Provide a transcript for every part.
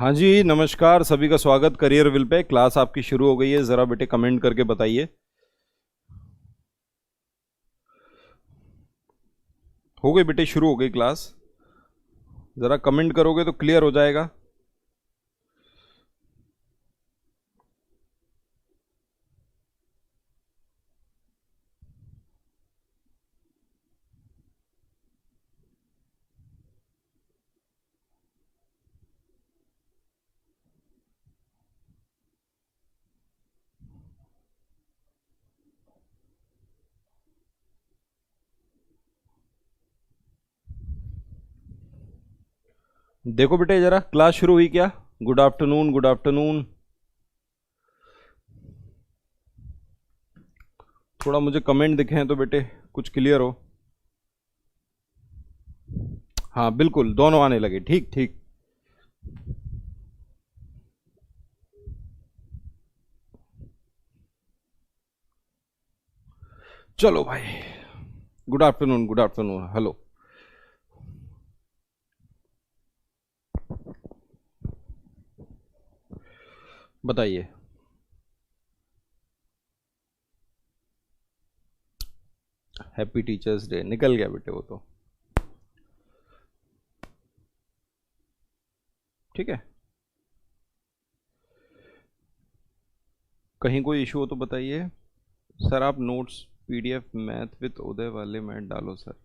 हाँ जी, नमस्कार। सभी का स्वागत करियर विल पे। क्लास आपकी शुरू हो गई है। ज़रा बेटे कमेंट करके बताइए। हो गई बेटे, शुरू हो गई क्लास। ज़रा कमेंट करोगे तो क्लियर हो जाएगा। देखो बेटे, ज़रा क्लास शुरू हुई क्या? Good afternoon, good afternoon. थोड़ा मुझे कमेंट दिखें तो बेटे कुछ क्लियर हो। हाँ बिल्कुल, दोनों आने लगे। ठीक ठीक। चलो भाई, good afternoon, good afternoon. Hello. बताइए। हैप्पी टीचर्स डे निकल गया बेटे, वो तो ठीक है। कहीं कोई इशू हो तो बताइए। सर आप नोट्स पीडीएफ मैथ विद उदय वाले में डालो सर।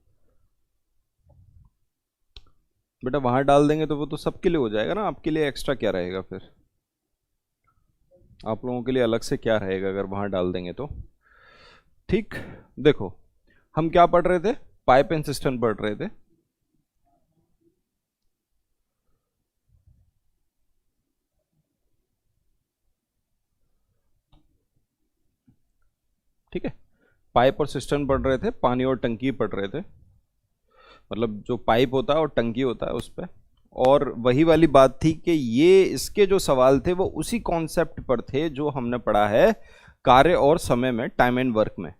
बेटा वहां डाल देंगे तो वो तो सबके लिए हो जाएगा ना, आपके लिए एक्स्ट्रा क्या रहेगा फिर? आप लोगों के लिए अलग से क्या रहेगा अगर वहां डाल देंगे तो? ठीक। देखो, हम क्या पढ़ रहे थे? पाइप एंड सिस्टम पढ़ रहे थे। ठीक है, पाइप और सिस्टम पढ़ रहे थे, पानी और टंकी पढ़ रहे थे। मतलब जो पाइप होता है और टंकी होता है उस पर। और वही वाली बात थी कि ये इसके जो सवाल थे वो उसी कॉन्सेप्ट पर थे जो हमने पढ़ा है कार्य और समय में, टाइम एंड वर्क में।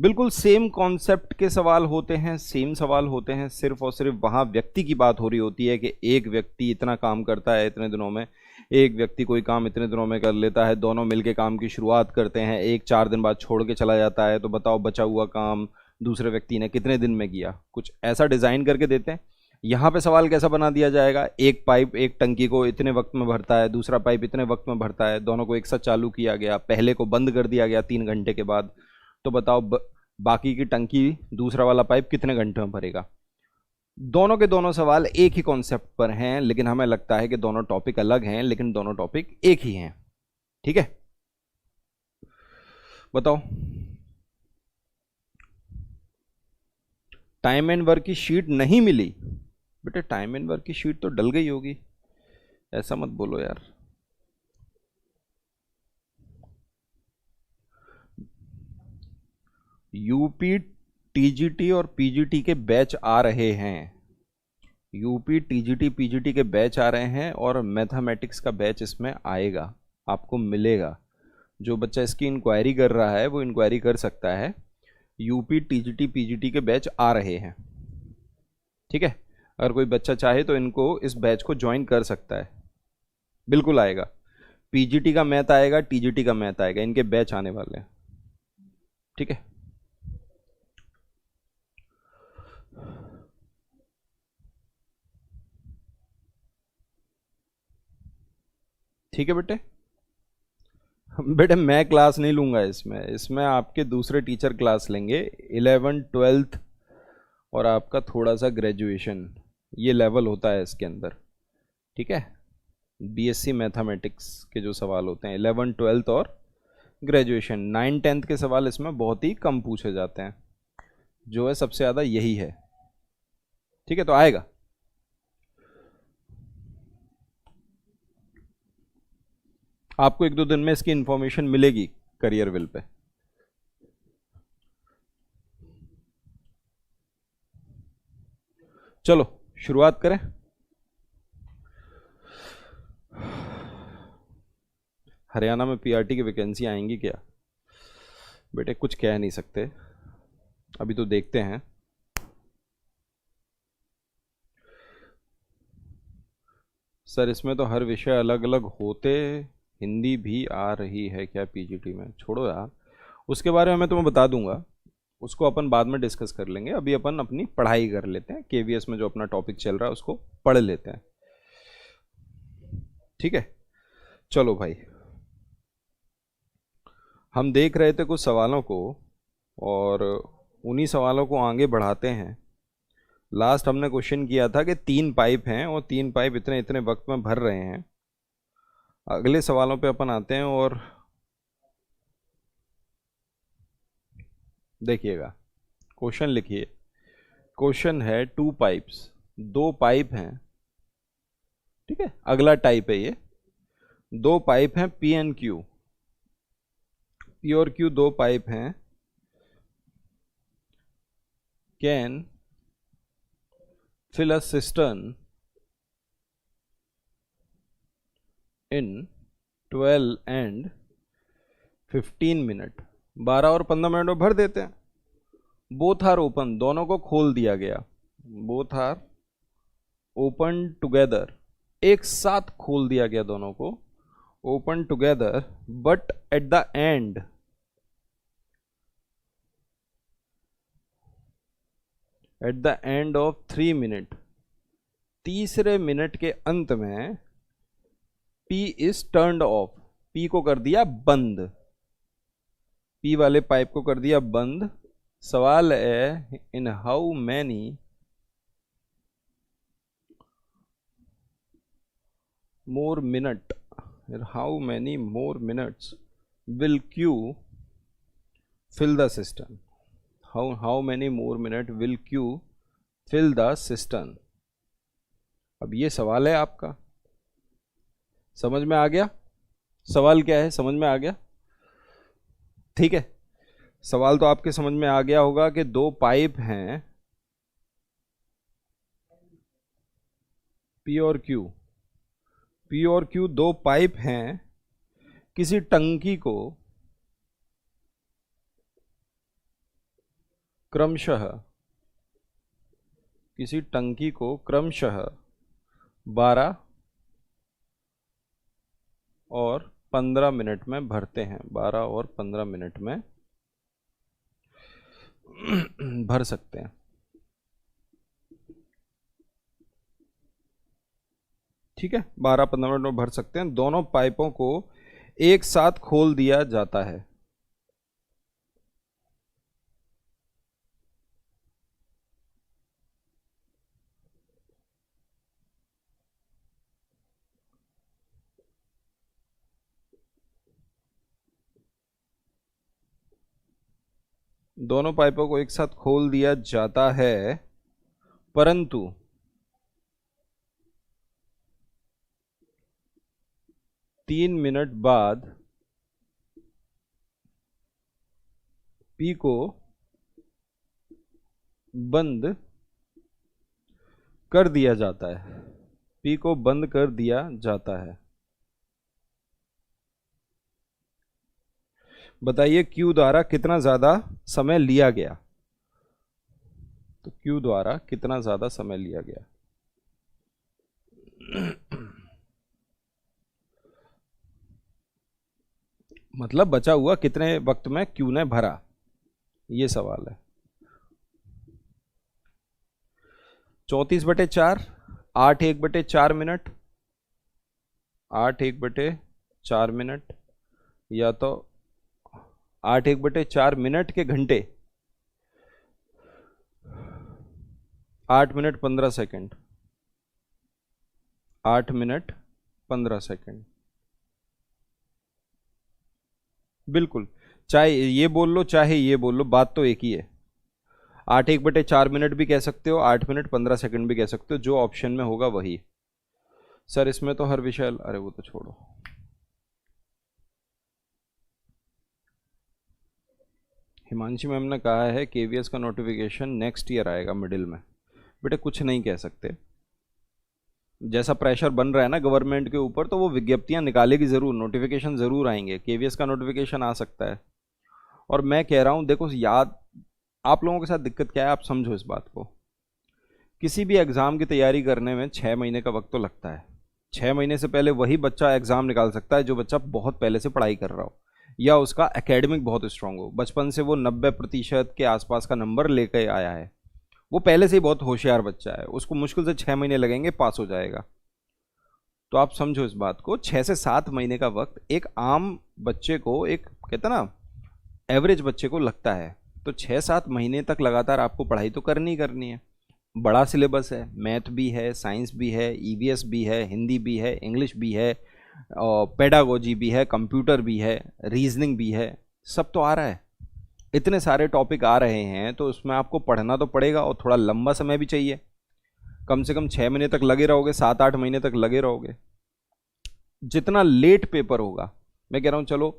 बिल्कुल सेम कॉन्सेप्ट के सवाल होते हैं, सेम सवाल होते हैं। सिर्फ और सिर्फ वहां व्यक्ति की बात हो रही होती है कि एक व्यक्ति इतना काम करता है इतने दिनों में, एक व्यक्ति कोई काम इतने दिनों में कर लेता है, दोनों मिलके काम की शुरुआत करते हैं, एक 4 दिन बाद छोड़ के चला जाता है। तो बताओ बचा हुआ काम दूसरे व्यक्ति ने कितने दिन में किया? कुछ ऐसा डिजाइन करके देते हैं। यहाँ पे सवाल कैसा बना दिया जाएगा? एक पाइप एक टंकी को इतने वक्त में भरता है, दूसरा पाइप इतने वक्त में भरता है, दोनों को एक साथ चालू किया गया, पहले को बंद कर दिया गया 3 घंटे के बाद। तो बताओ बाकी की टंकी दूसरा वाला पाइप कितने घंटे में भरेगा? दोनों के दोनों सवाल एक ही कॉन्सेप्ट पर हैं, लेकिन हमें लगता है कि दोनों टॉपिक अलग हैं, लेकिन दोनों टॉपिक एक ही हैं। ठीक है, बताओ। टाइम एंड वर्क की शीट नहीं मिली? बेटे टाइम एंड वर्क की शीट तो डल गई होगी, ऐसा मत बोलो यार। यूपी टीजीटी और पीजीटी के बैच आ रहे हैं। यूपी टीजीटी पीजीटी के बैच आ रहे हैं और मैथमेटिक्स का बैच इसमें आएगा, आपको मिलेगा। जो बच्चा इसकी इंक्वायरी कर रहा है वो इंक्वायरी कर सकता है। यूपी टीजीटी पीजीटी के बैच आ रहे हैं। ठीक है, अगर कोई बच्चा चाहे तो इनको इस बैच को ज्वाइन कर सकता है। बिल्कुल आएगा। पीजीटी का मैथ आएगा, टीजीटी का मैथ आएगा, इनके बैच आने वाले हैं। ठीक है, ठीक है बेटे। बेटे मैं क्लास नहीं लूंगा इसमें, इसमें आपके दूसरे टीचर क्लास लेंगे। 11th 12th और आपका थोड़ा सा ग्रेजुएशन, ये लेवल होता है इसके अंदर। ठीक है, बीएससी मैथमेटिक्स के जो सवाल होते हैं 11th 12th और ग्रेजुएशन, 9th 10th के सवाल इसमें बहुत ही कम पूछे जाते हैं। जो है सबसे ज़्यादा यही है। ठीक है, तो आएगा। आपको 1-2 दिन में इसकी इंफॉर्मेशन मिलेगी करियर विल पे। चलो शुरुआत करें। हरियाणा में पीआरटी की वैकेंसी आएंगी क्या? बेटे कुछ कह नहीं सकते, अभी तो देखते हैं। सर इसमें तो हर विषय अलग अलग होते, हिंदी भी आ रही है क्या पीजीटी में? छोड़ो यार, उसके बारे में मैं तुम्हें बता दूंगा, उसको अपन बाद में डिस्कस कर लेंगे। अभी अपन अपनी पढ़ाई कर लेते हैं, केवीएस में जो अपना टॉपिक चल रहा है उसको पढ़ लेते हैं, ठीक है? चलो भाई, हम देख रहे थे कुछ सवालों को और उन्हीं सवालों को आगे बढ़ाते हैं। लास्ट हमने क्वेश्चन किया था कि 3 पाइप हैं और 3 पाइप इतने इतने वक्त में भर रहे हैं। अगले सवालों पे अपन आते हैं और देखिएगा, क्वेश्चन लिखिए। क्वेश्चन है 2 पाइप्स, 2 पाइप हैं, ठीक है? अगला टाइप है ये। 2 पाइप हैं पी एंड क्यू, पी और क्यू 2 पाइप हैं। Can fill a cistern in 12 and 15 minute, 12 और 15 मिनट में भर देते हैं। बोथ आर ओपन, दोनों को खोल दिया गया। बोथ आर ओपन टुगेदर, एक साथ खोल दिया गया दोनों को, open together, but at the end, at the end of 3 minute, तीसरे मिनट के अंत में P is turned of, P को कर दिया बंद, P वाले पाइप को कर दिया बंद। सवाल है in how many more minute, how many more minutes will Q fill the cistern, how many more minute will Q fill the cistern। अब ये सवाल है आपका, समझ में आ गया? सवाल क्या है, समझ में आ गया? ठीक है, सवाल तो आपके समझ में आ गया होगा कि 2 पाइप हैं P और Q, P और Q 2 पाइप हैं, किसी टंकी को क्रमशः, किसी टंकी को क्रमशः 12 और 15 मिनट में भरते हैं, 12 और 15 मिनट में भर सकते हैं, ठीक है? 12-15 मिनट में भर सकते हैं। दोनों पाइपों को एक साथ खोल दिया जाता है। दोनों पाइपों को एक साथ खोल दिया जाता है, परंतु तीन मिनट बाद P को बंद कर दिया जाता है, P को बंद कर दिया जाता है। बताइए Q द्वारा कितना ज्यादा समय लिया गया? तो Q द्वारा कितना ज्यादा समय लिया गया? मतलब बचा हुआ कितने वक्त में Q ने भरा, ये सवाल है। 34/4, 8/1/4 मिनट, 8/1/4 मिनट, या तो 8/1/4 मिनट के घंटे, 8 मिनट 15 सेकंड, 8 मिनट 15 सेकंड, बिल्कुल, चाहे ये बोल लो चाहे ये बोल लो, बात तो एक ही है। 8/1/4 मिनट भी कह सकते हो, 8 मिनट 15 सेकंड भी कह सकते हो, जो ऑप्शन में होगा वही। सर इसमें तो हर विषय, अरे वो तो छोड़ो। हिमांशी मैम ने कहा है केवीएस का नोटिफिकेशन नेक्स्ट ईयर आएगा मिडिल में। बेटे कुछ नहीं कह सकते, जैसा प्रेशर बन रहा है ना गवर्नमेंट के ऊपर, तो वो विज्ञप्तियां निकालेगी जरूर, नोटिफिकेशन जरूर आएंगे, केवीएस का नोटिफिकेशन आ सकता है। और मैं कह रहा हूं, देखो याद, आप लोगों के साथ दिक्कत क्या है, आप समझो इस बात को। किसी भी एग्जाम की तैयारी करने में 6 महीने का वक्त तो लगता है, 6 महीने से पहले वही बच्चा एग्जाम निकाल सकता है जो बच्चा बहुत पहले से पढ़ाई कर रहा हो या उसका एकेडमिक बहुत स्ट्रांग हो, बचपन से वो 90% के आसपास का नंबर लेके आया है, वो पहले से ही बहुत होशियार बच्चा है, उसको मुश्किल से 6 महीने लगेंगे, पास हो जाएगा। तो आप समझो इस बात को, 6 से 7 महीने का वक्त एक आम बच्चे को, एक कहते ना एवरेज बच्चे को लगता है। तो 6-7 महीने तक लगातार आपको पढ़ाई तो करनी ही करनी है। बड़ा सिलेबस है, मैथ भी है, साइंस भी है, ईवीएस भी है, हिंदी भी है, इंग्लिश भी है, पेडागोजी भी है, कंप्यूटर भी है, रीजनिंग भी है, सब तो आ रहा है। इतने सारे टॉपिक आ रहे हैं तो उसमें आपको पढ़ना तो पड़ेगा और थोड़ा लंबा समय भी चाहिए। कम से कम 6 महीने तक लगे रहोगे, 7-8 महीने तक लगे रहोगे। जितना लेट पेपर होगा, मैं कह रहा हूँ चलो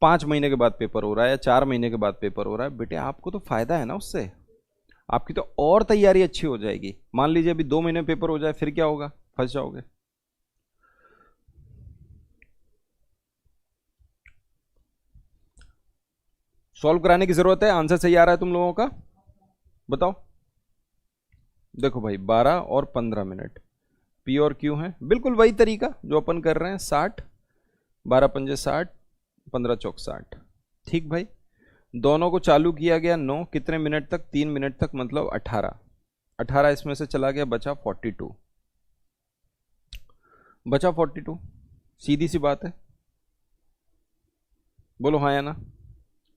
5 महीने के बाद पेपर हो रहा है या 4 महीने के बाद पेपर हो रहा है, बेटे आपको तो फायदा है ना उससे, आपकी तो और तैयारी अच्छी हो जाएगी। मान लीजिए अभी 2 महीने पेपर हो जाए, फिर क्या होगा, फंस जाओगे। सॉल्व कराने की जरूरत है। आंसर सही आ रहा है तुम लोगों का, बताओ। देखो भाई 12 और 15 मिनट, पी और क्यू है, बिल्कुल वही तरीका जो अपन कर रहे हैं। 60, 12 पंजे 60, 15 चौक 60। ठीक भाई, दोनों को चालू किया गया 9, कितने मिनट तक, 3 मिनट तक, मतलब 18। 18 इसमें से चला गया, बचा 42, बचा 42। सीधी सी बात है, बोलो हाँ या ना,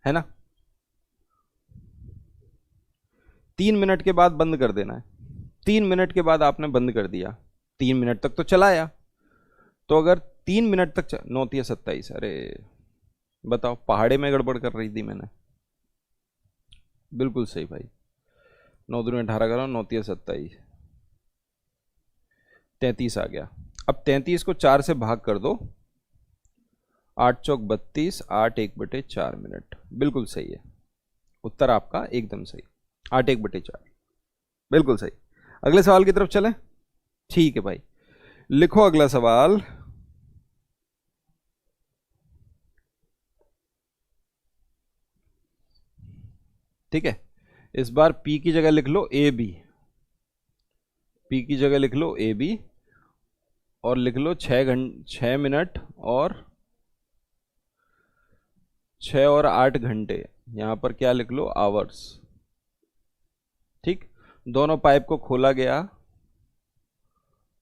है ना। 3 मिनट के बाद बंद कर देना है। 3 मिनट के बाद आपने बंद कर दिया, 3 मिनट तक तो चलाया, तो अगर 3 मिनट तक 9 × 27, अरे बताओ, पहाड़े में गड़बड़ कर रही थी मैंने, बिल्कुल सही भाई। 9 × 2 = 18 करो, 9 × 27, 33 आ गया। अब 33 को 4 से भाग कर दो, 8 × 4 = 32, 8 1/4 मिनट, बिल्कुल सही है उत्तर आपका, एकदम सही। 8 1/4, बिल्कुल सही। अगले सवाल की तरफ चलें। ठीक है भाई, लिखो अगला सवाल। ठीक है, इस बार P की जगह लिख लो AB, P की जगह लिख लो AB, और लिख लो 6 मिनट और 6 और 8 घंटे, यहां पर क्या लिख लो, आवर्स। ठीक, दोनों पाइप को खोला गया,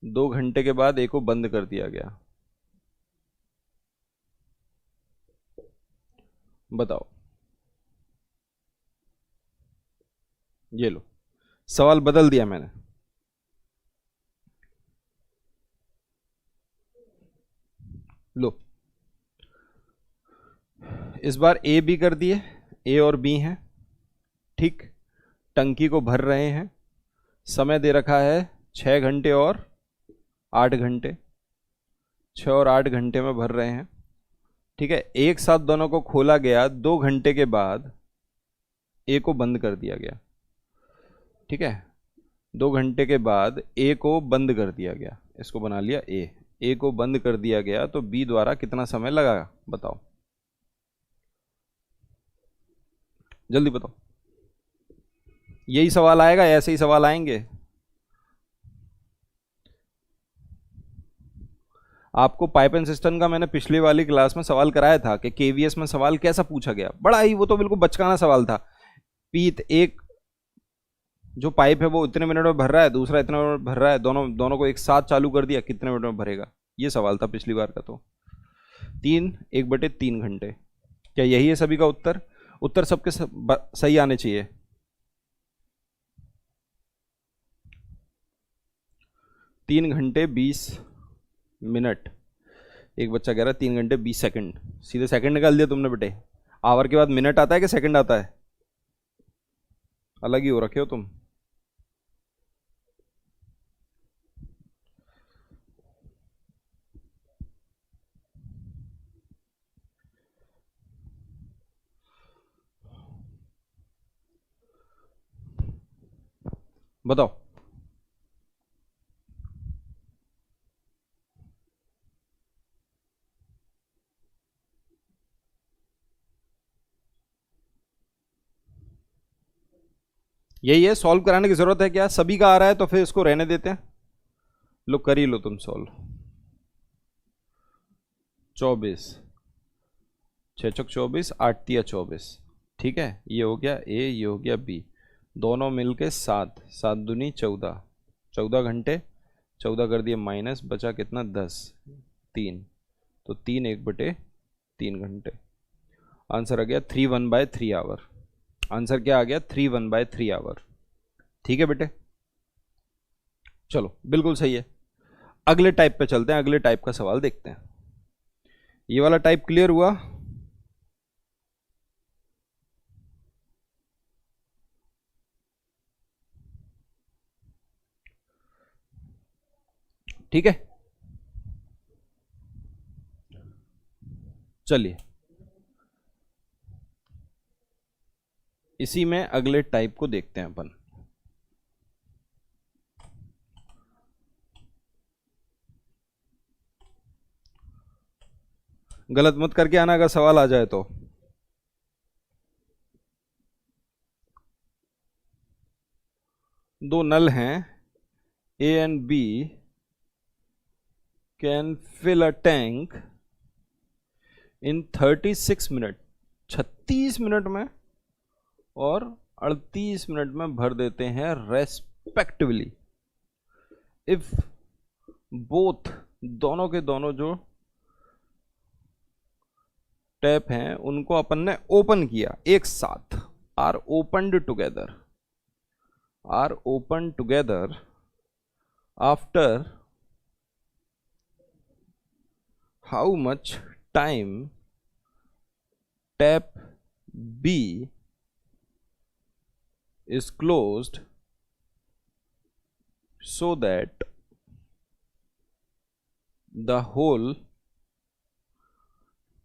2 घंटे के बाद एक को बंद कर दिया गया। बताओ, ये लो सवाल बदल दिया मैंने। लो, इस बार ए बी कर दिए, ए और बी हैं, ठीक, टंकी को भर रहे हैं, समय दे रखा है 6 घंटे और 8 घंटे, 6 और 8 घंटे में भर रहे हैं। ठीक है, एक साथ दोनों को खोला गया, 2 घंटे के बाद ए को बंद कर दिया गया। ठीक है, 2 घंटे के बाद ए को बंद कर दिया गया, इसको बना लिया ए को बंद कर दिया गया, तो बी द्वारा कितना समय लगा, बताओ जल्दी बताओ। यही सवाल आएगा, ऐसे ही सवाल आएंगे। आपको पाइप एंड सिस्टम का मैंने पिछली वाली क्लास में सवाल कराया था कि केवीएस में सवाल कैसा पूछा गया, बड़ा ही, वो तो बिल्कुल बचकाना सवाल था। पीत एक जो पाइप है वो इतने मिनट में भर रहा है, दूसरा इतने मिनट में भर रहा है, दोनों दोनों को एक साथ चालू कर दिया, कितने मिनट में भरेगा, ये सवाल था पिछली बार का। तो 3 1/3 घंटे, क्या यही है सभी का उत्तर? उत्तर सबके सही आने चाहिए। तीन घंटे 20 मिनट, एक बच्चा कह रहा है 3 घंटे 20 सेकंड, सीधे सेकंड निकाल दिया तुमने बेटे। आवर के बाद मिनट आता है कि सेकंड आता है? अलग ही हो रखे हो तुम। बताओ, यही है, सॉल्व कराने की जरूरत है क्या? सभी का आ रहा है तो फिर इसको रहने देते हैं। लो कर ही लो तुम सॉल्व। 24, 6 चौक 24, 8 तिया 24। ठीक है, ये हो गया ए, ये हो गया बी, दोनों मिलके 7, 7 दूनी 14, 14 घंटे, 14 कर दिए माइनस, बचा कितना 10, 3, तो 3 1/3 घंटे। आंसर आ गया 3 1/3 आवर। आंसर क्या आ गया? 3 1/3 आवर। ठीक है बेटे, चलो बिल्कुल सही है। अगले टाइप पे चलते हैं, अगले टाइप का सवाल देखते हैं। ये वाला टाइप क्लियर हुआ? ठीक है, चलिए इसी में अगले टाइप को देखते हैं अपन। गलत मत करके आना अगर सवाल आ जाए तो। दो नल हैं, A and B can fill a tank in 36 minute, 36 minute में और 38 मिनट में भर देते हैं रेस्पेक्टिवली। इफ बोथ, दोनों के दोनों जो टैप हैं उनको अपन ने ओपन किया एक साथ, are opened together, are open together after how much time tap B is closed so that the whole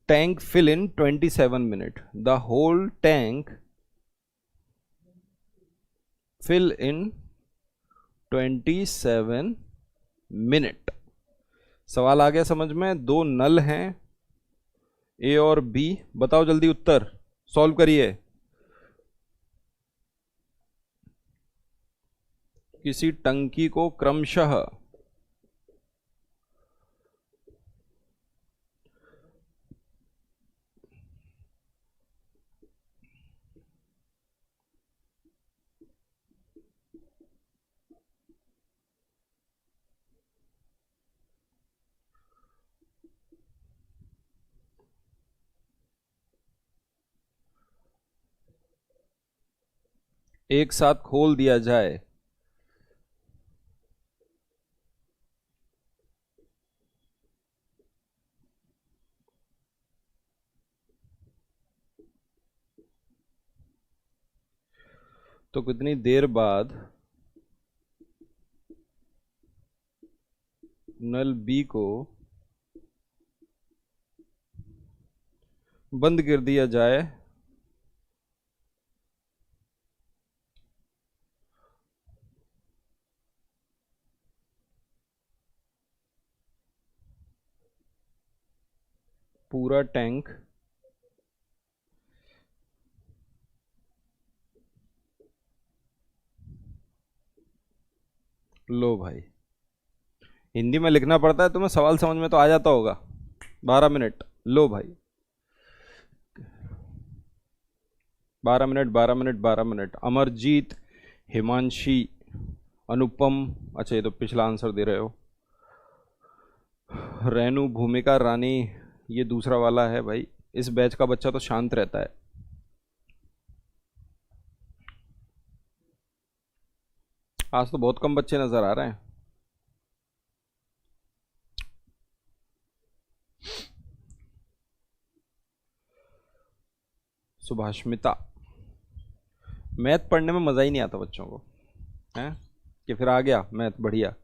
tank fill in 27 minute, the whole tank fill in 27 minute. सवाल आ गया समझ में? दो नल हैं ए और बी, बताओ जल्दी उत्तर, सॉल्व करिए। किसी टंकी को क्रमशः एक साथ खोल दिया जाए तो कितनी देर बाद नल बी को बंद कर दिया जाए पूरा टैंक लो भाई, हिंदी में लिखना पड़ता है, तुम्हें सवाल समझ में तो आ जाता होगा। 12 मिनट, लो भाई, 12 minute, 12 minute, 12 minute. Amarjeet, Himanshi, Anupam, अच्छा ये तो पिछला आंसर दे रहे हो। रेनू, भूमिका, रानी, ये दूसरा वाला है भाई। इस बैच का बच्चा तो शांत रहता है। आज तो बहुत कम बच्चे नजर आ रहे हैं। सुभाष्मिता, मैथ पढ़ने में मजा ही नहीं आता बच्चों को, हैं कि फिर आ गया मैथ बढ़िया।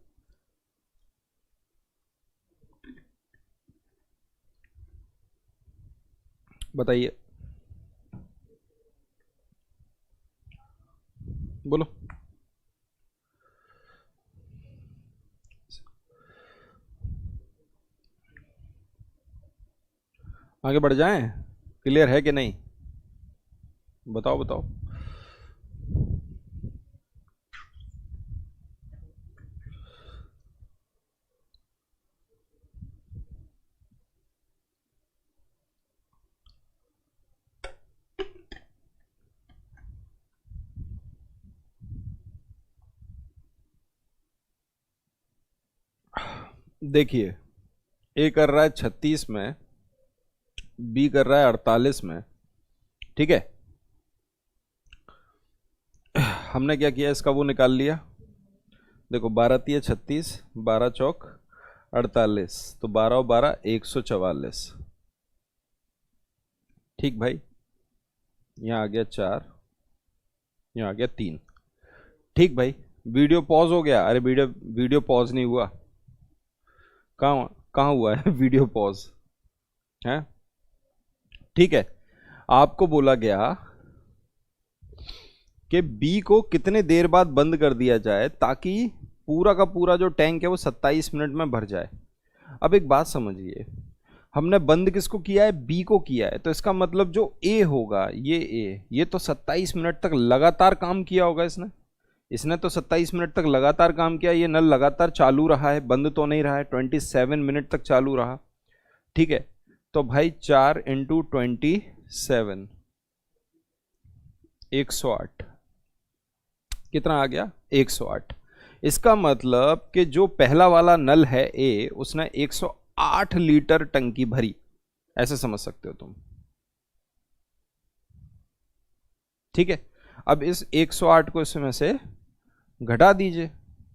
बताइए, बोलो। आगे बढ़ जाएं, क्लियर है कि नहीं? बताओ बताओ। देखिए, ए कर रहा है 36 में, बी कर रहा है 48 में। ठीक है, हमने क्या किया, इसका वो निकाल लिया। देखो 12 तिया 36, 12 चौक 48, तो 12 और 12 144। ठीक भाई, यहाँ आ गया 4, यहाँ आ गया 3। ठीक भाई, वीडियो पॉज हो गया? अरे वीडियो वीडियो पॉज नहीं हुआ। कहाँ कहाँ हुआ है वीडियो पॉज है? ठीक है, आपको बोला गया कि बी को कितने देर बाद बंद कर दिया जाए ताकि पूरा का पूरा जो टैंक है वो 27 मिनट में भर जाए। अब एक बात समझिए, हमने बंद किसको किया है? बी को किया है। तो इसका मतलब जो ए होगा, ये तो 27 मिनट तक लगातार काम किया होगा इसने। इसने तो 27 मिनट तक लगातार काम किया। ये नल लगातार चालू रहा है, बंद तो नहीं रहा है, 27 मिनट तक चालू रहा। ठीक है, तो भाई 4 × 27, 108। कितना आ गया? 108। इसका मतलब कि जो पहला वाला नल है ए, उसने 108 लीटर टंकी भरी, ऐसे समझ सकते हो तुम। ठीक है, अब इस 108 को इसमें से घटा दीजिए,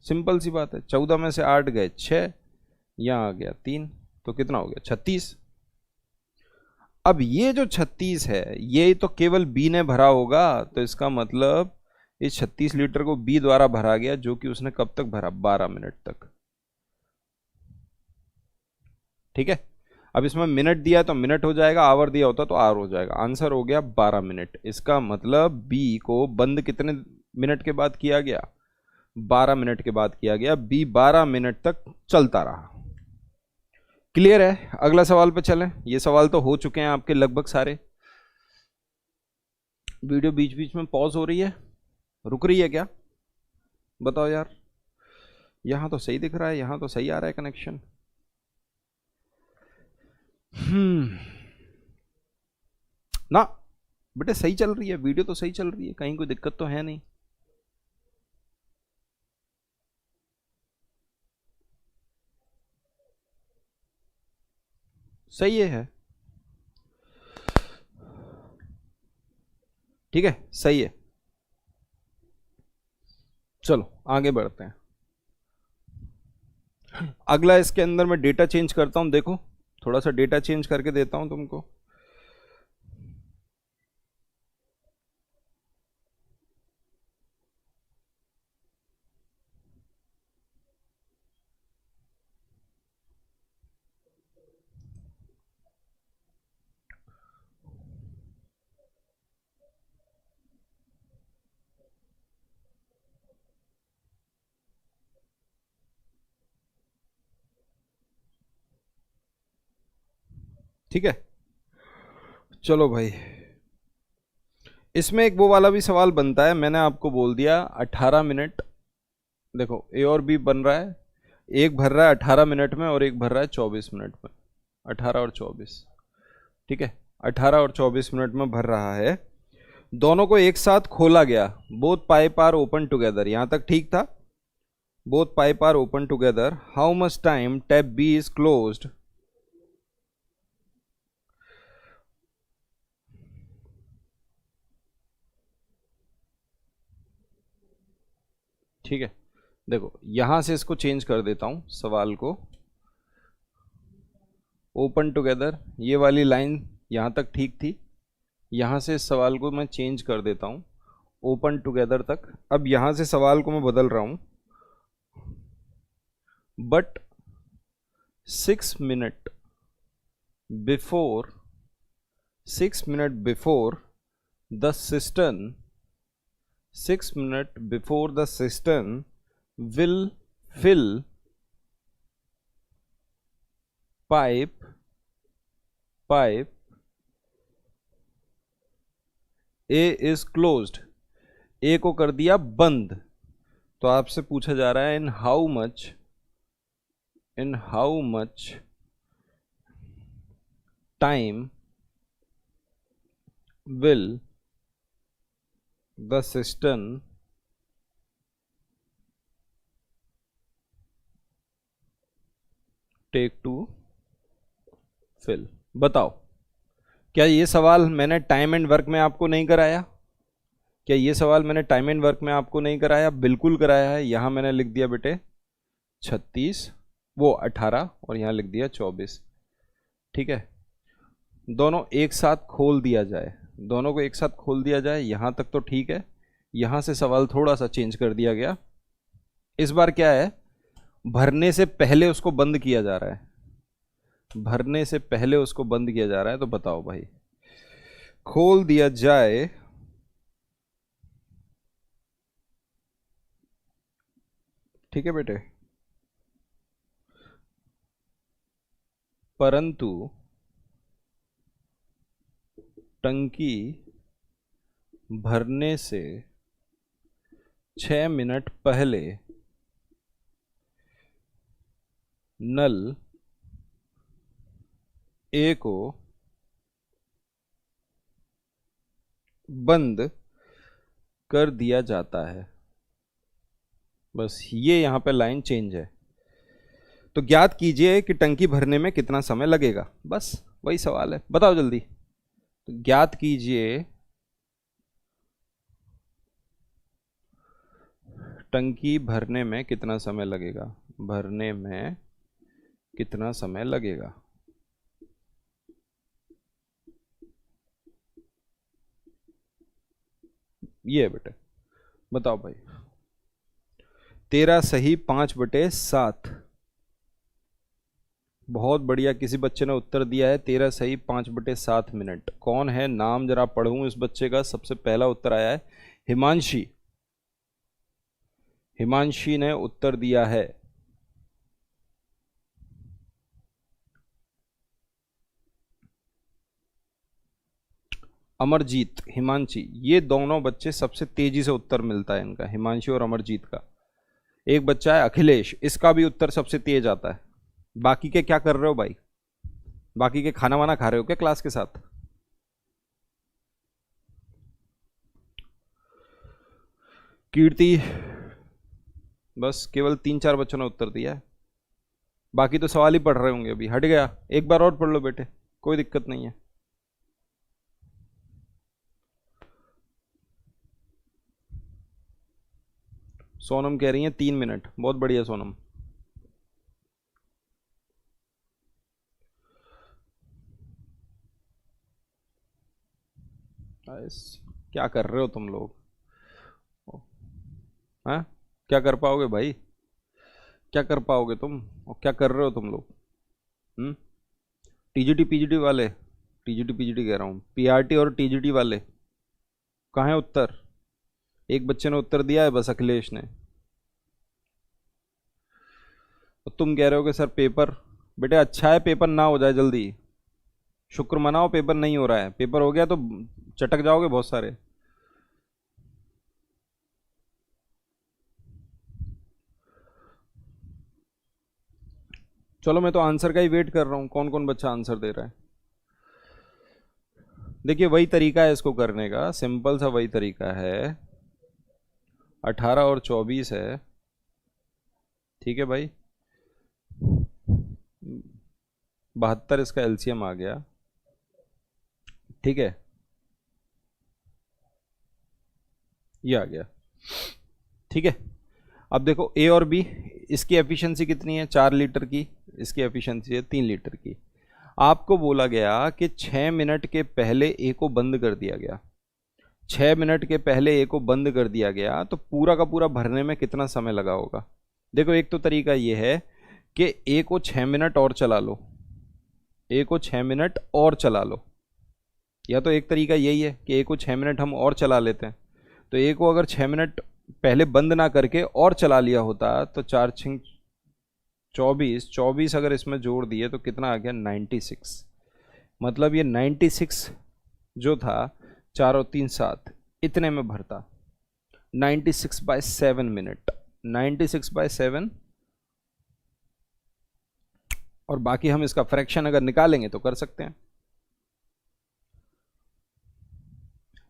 सिंपल सी बात है। 14 में से 8 गए 6, यहां आ गया 3, तो कितना हो गया? 36। अब ये जो 36 है, ये तो केवल बी ने भरा होगा, तो इसका मतलब इस 36 लीटर को बी द्वारा भरा गया, जो कि उसने कब तक भरा? 12 मिनट तक। ठीक है, अब इसमें मिनट दिया है तो मिनट हो जाएगा, आवर दिया होता तो आवर हो जाएगा। आंसर हो गया 12 मिनट। इसका मतलब बी को बंद कितने मिनट के बाद किया गया? 12 मिनट के बाद किया गया। बी 12 मिनट तक चलता रहा। क्लियर है? अगला सवाल पे चलें। ये सवाल तो हो चुके हैं आपके लगभग सारे। वीडियो बीच बीच में पॉज हो रही है, रुक रही है क्या? बताओ यार। यहां तो सही दिख रहा है, यहां तो सही आ रहा है कनेक्शन। ना बेटे, सही चल रही है वीडियो, तो सही चल रही है, कहीं कोई दिक्कत तो है नहीं। सही है। ठीक है, सही है। चलो आगे बढ़ते हैं। अगला, इसके अंदर मैं डेटा चेंज करता हूं। देखो, थोड़ा सा डेटा चेंज करके देता हूं तुमको। ठीक है, चलो भाई, इसमें एक वो वाला भी सवाल बनता है। मैंने आपको बोल दिया 18 मिनट। देखो, ए और बी बन रहा है, एक भर रहा है 18 मिनट में और एक भर रहा है 24 मिनट में। 18 और 24। ठीक है, 18 और 24 मिनट में भर रहा है। दोनों को एक साथ खोला गया। Both pipe are open together, यहां तक ठीक था। Both pipe are open together, how much time tap B is closed. ठीक है, देखो यहां से इसको चेंज कर देता हूं सवाल को। ओपन टुगेदर, ये वाली लाइन यहां तक ठीक थी। यहां से इस सवाल को मैं चेंज कर देता हूं ओपन टुगेदर तक। अब यहां से सवाल को मैं बदल रहा हूं, but 6 minute before 6 minute before the system 6 minute before the system will fill pipe A is closed। ए को कर दिया बंद। तो आपसे पूछा जा रहा है in how much time will the cistern take to fill. बताओ, क्या ये सवाल मैंने टाइम एंड वर्क में आपको नहीं कराया? क्या ये सवाल मैंने टाइम एंड वर्क में आपको नहीं कराया? बिल्कुल कराया है। यहां मैंने लिख दिया बेटे 36, वो 18, और यहां लिख दिया 24। ठीक है, दोनों एक साथ खोल दिया जाए, दोनों को एक साथ खोल दिया जाए, यहां तक तो ठीक है। यहां से सवाल थोड़ा सा चेंज कर दिया गया। इस बार क्या है, भरने से पहले उसको बंद किया जा रहा है, भरने से पहले उसको बंद किया जा रहा है। तो बताओ भाई, खोल दिया जाए, ठीक है बेटे, परंतु टंकी भरने से 6 मिनट पहले नल ए को बंद कर दिया जाता है। बस ये यहां पे लाइन चेंज है। तो ज्ञात कीजिए कि टंकी भरने में कितना समय लगेगा, बस वही सवाल है, बताओ जल्दी। तो ज्ञात कीजिए टंकी भरने में कितना समय लगेगा, भरने में कितना समय लगेगा। ये है बेटे, बताओ भाई। 13 सही 5/7। बहुत बढ़िया, किसी बच्चे ने उत्तर दिया है 13 सही 5/7 मिनट। कौन है, नाम जरा पढ़ूं इस बच्चे का। सबसे पहला उत्तर आया है हिमांशी, हिमांशी ने उत्तर दिया है। अमरजीत, हिमांशी, ये दोनों बच्चे सबसे तेजी से उत्तर मिलता है इनका, हिमांशी और अमरजीत का। एक बच्चा है अखिलेश, इसका भी उत्तर सबसे तेज आता है। बाकी के क्या कर रहे हो भाई, बाकी के खाना वाना खा रहे हो क्या क्लास के साथ? कीर्ति, बस केवल 3-4 बच्चों ने उत्तर दिया है, बाकी तो सवाल ही पढ़ रहे होंगे। अभी हट गया, एक बार और पढ़ लो बेटे, कोई दिक्कत नहीं है। सोनम कह रही है 3 मिनट, बहुत बढ़िया सोनम। क्या कर रहे हो तुम लोग, हैं? क्या कर पाओगे भाई, क्या कर पाओगे तुम, और क्या कर रहे हो तुम लोग? हम्म, टीजीटी पीजीटी वाले, टीजीटी पीजीटी कह रहा हूँ, पीआरटी और टीजीटी वाले कहाँ है उत्तर? एक बच्चे ने उत्तर दिया है बस, अखिलेश ने। और तुम कह रहे हो कि सर पेपर, बेटे अच्छा है पेपर ना हो जाए जल्दी, शुक्र मनाओ पेपर नहीं हो रहा है, पेपर हो गया तो चटक जाओगे बहुत सारे। चलो मैं तो आंसर का ही वेट कर रहा हूँ, कौन कौन बच्चा आंसर दे रहा है। देखिए वही तरीका है इसको करने का, सिंपल सा वही तरीका है। 18 और 24 है, ठीक है भाई, 72 इसका एलसीएम आ गया, ठीक है, ये आ गया, ठीक है। अब देखो ए और बी, इसकी एफिशिएंसी कितनी है, 4 लीटर की, इसकी एफिशिएंसी है 3 लीटर की। आपको बोला गया कि 6 मिनट के पहले ए को बंद कर दिया गया, 6 मिनट के पहले ए को बंद कर दिया गया, तो पूरा का पूरा भरने में कितना समय लगा होगा। देखो एक तो तरीका ये है कि ए को 6 मिनट और चला लो, ए को 6 मिनट और चला लो, या तो एक तरीका यही है कि ए को 6 मिनट हम और चला लेते हैं। तो ए को अगर 6 मिनट पहले बंद ना करके और चला लिया होता तो 4×6 24, 24 अगर इसमें जोड़ दिए तो कितना आ गया 96। मतलब ये 96 जो था, 4 और 3 7, इतने में भरता, 96/7 मिनट, 96/7। और बाकी हम इसका फ्रैक्शन अगर निकालेंगे तो कर सकते हैं।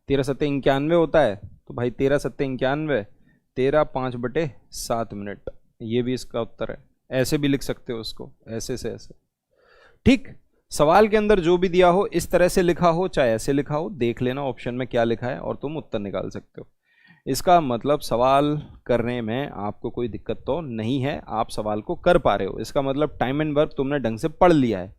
13×7 = 91 होता है, तो भाई 13×7 = 91, 13 5/7 मिनट, ये भी इसका उत्तर है। ऐसे भी लिख सकते हो उसको, ऐसे से ऐसे। ठीक, सवाल के अंदर जो भी दिया हो इस तरह से लिखा हो चाहे ऐसे लिखा हो, देख लेना ऑप्शन में क्या लिखा है और तुम उत्तर निकाल सकते हो। इसका मतलब सवाल करने में आपको कोई दिक्कत तो नहीं है, आप सवाल को कर पा रहे हो। इसका मतलब टाइम एंड वर्क तुमने ढंग से पढ़ लिया है।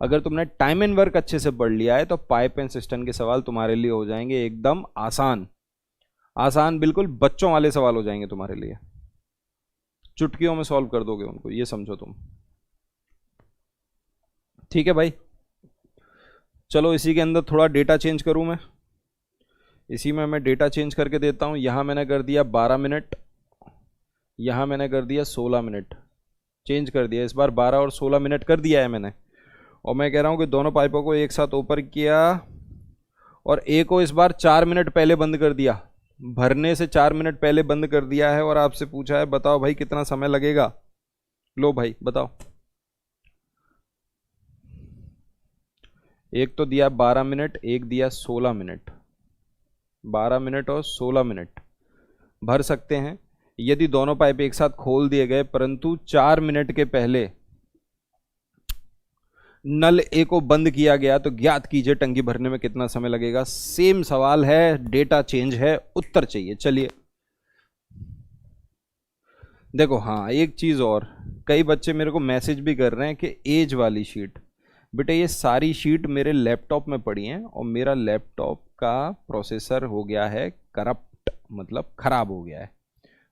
अगर तुमने टाइम एंड वर्क अच्छे से पढ़ लिया है तो पाइप एंड सिस्टम के सवाल तुम्हारे लिए हो जाएंगे एकदम आसान। आसान, बिल्कुल बच्चों वाले सवाल हो जाएंगे तुम्हारे लिए, चुटकियों में सॉल्व कर दोगे उनको, ये समझो तुम। ठीक है भाई, चलो इसी के अंदर थोड़ा डेटा चेंज करूं मैं। इसी में मैं डेटा चेंज करके देता हूं। यहां मैंने कर दिया 12 मिनट, यहां मैंने कर दिया 16 मिनट। चेंज कर दिया इस बार, 12 और 16 मिनट कर दिया है मैंने। और मैं कह रहा हूं कि दोनों पाइपों को एक साथ ऊपर किया और ए को इस बार 4 मिनट पहले बंद कर दिया, भरने से 4 मिनट पहले बंद कर दिया है। और आपसे पूछा है बताओ भाई कितना समय लगेगा। लो भाई बताओ, एक तो दिया 12 मिनट, एक दिया 16 मिनट। 12 मिनट और 16 मिनट भर सकते हैं यदि दोनों पाइप एक साथ खोल दिए गए, परंतु 4 मिनट के पहले नल ए को बंद किया गया। तो ज्ञात कीजिए टंकी भरने में कितना समय लगेगा। सेम सवाल है, डेटा चेंज है, उत्तर चाहिए। चलिए देखो, हाँ एक चीज और, कई बच्चे मेरे को मैसेज भी कर रहे हैं कि एज वाली शीट। बेटा ये सारी शीट मेरे लैपटॉप में पड़ी हैं और मेरा लैपटॉप का प्रोसेसर हो गया है करप्ट, मतलब खराब हो गया है।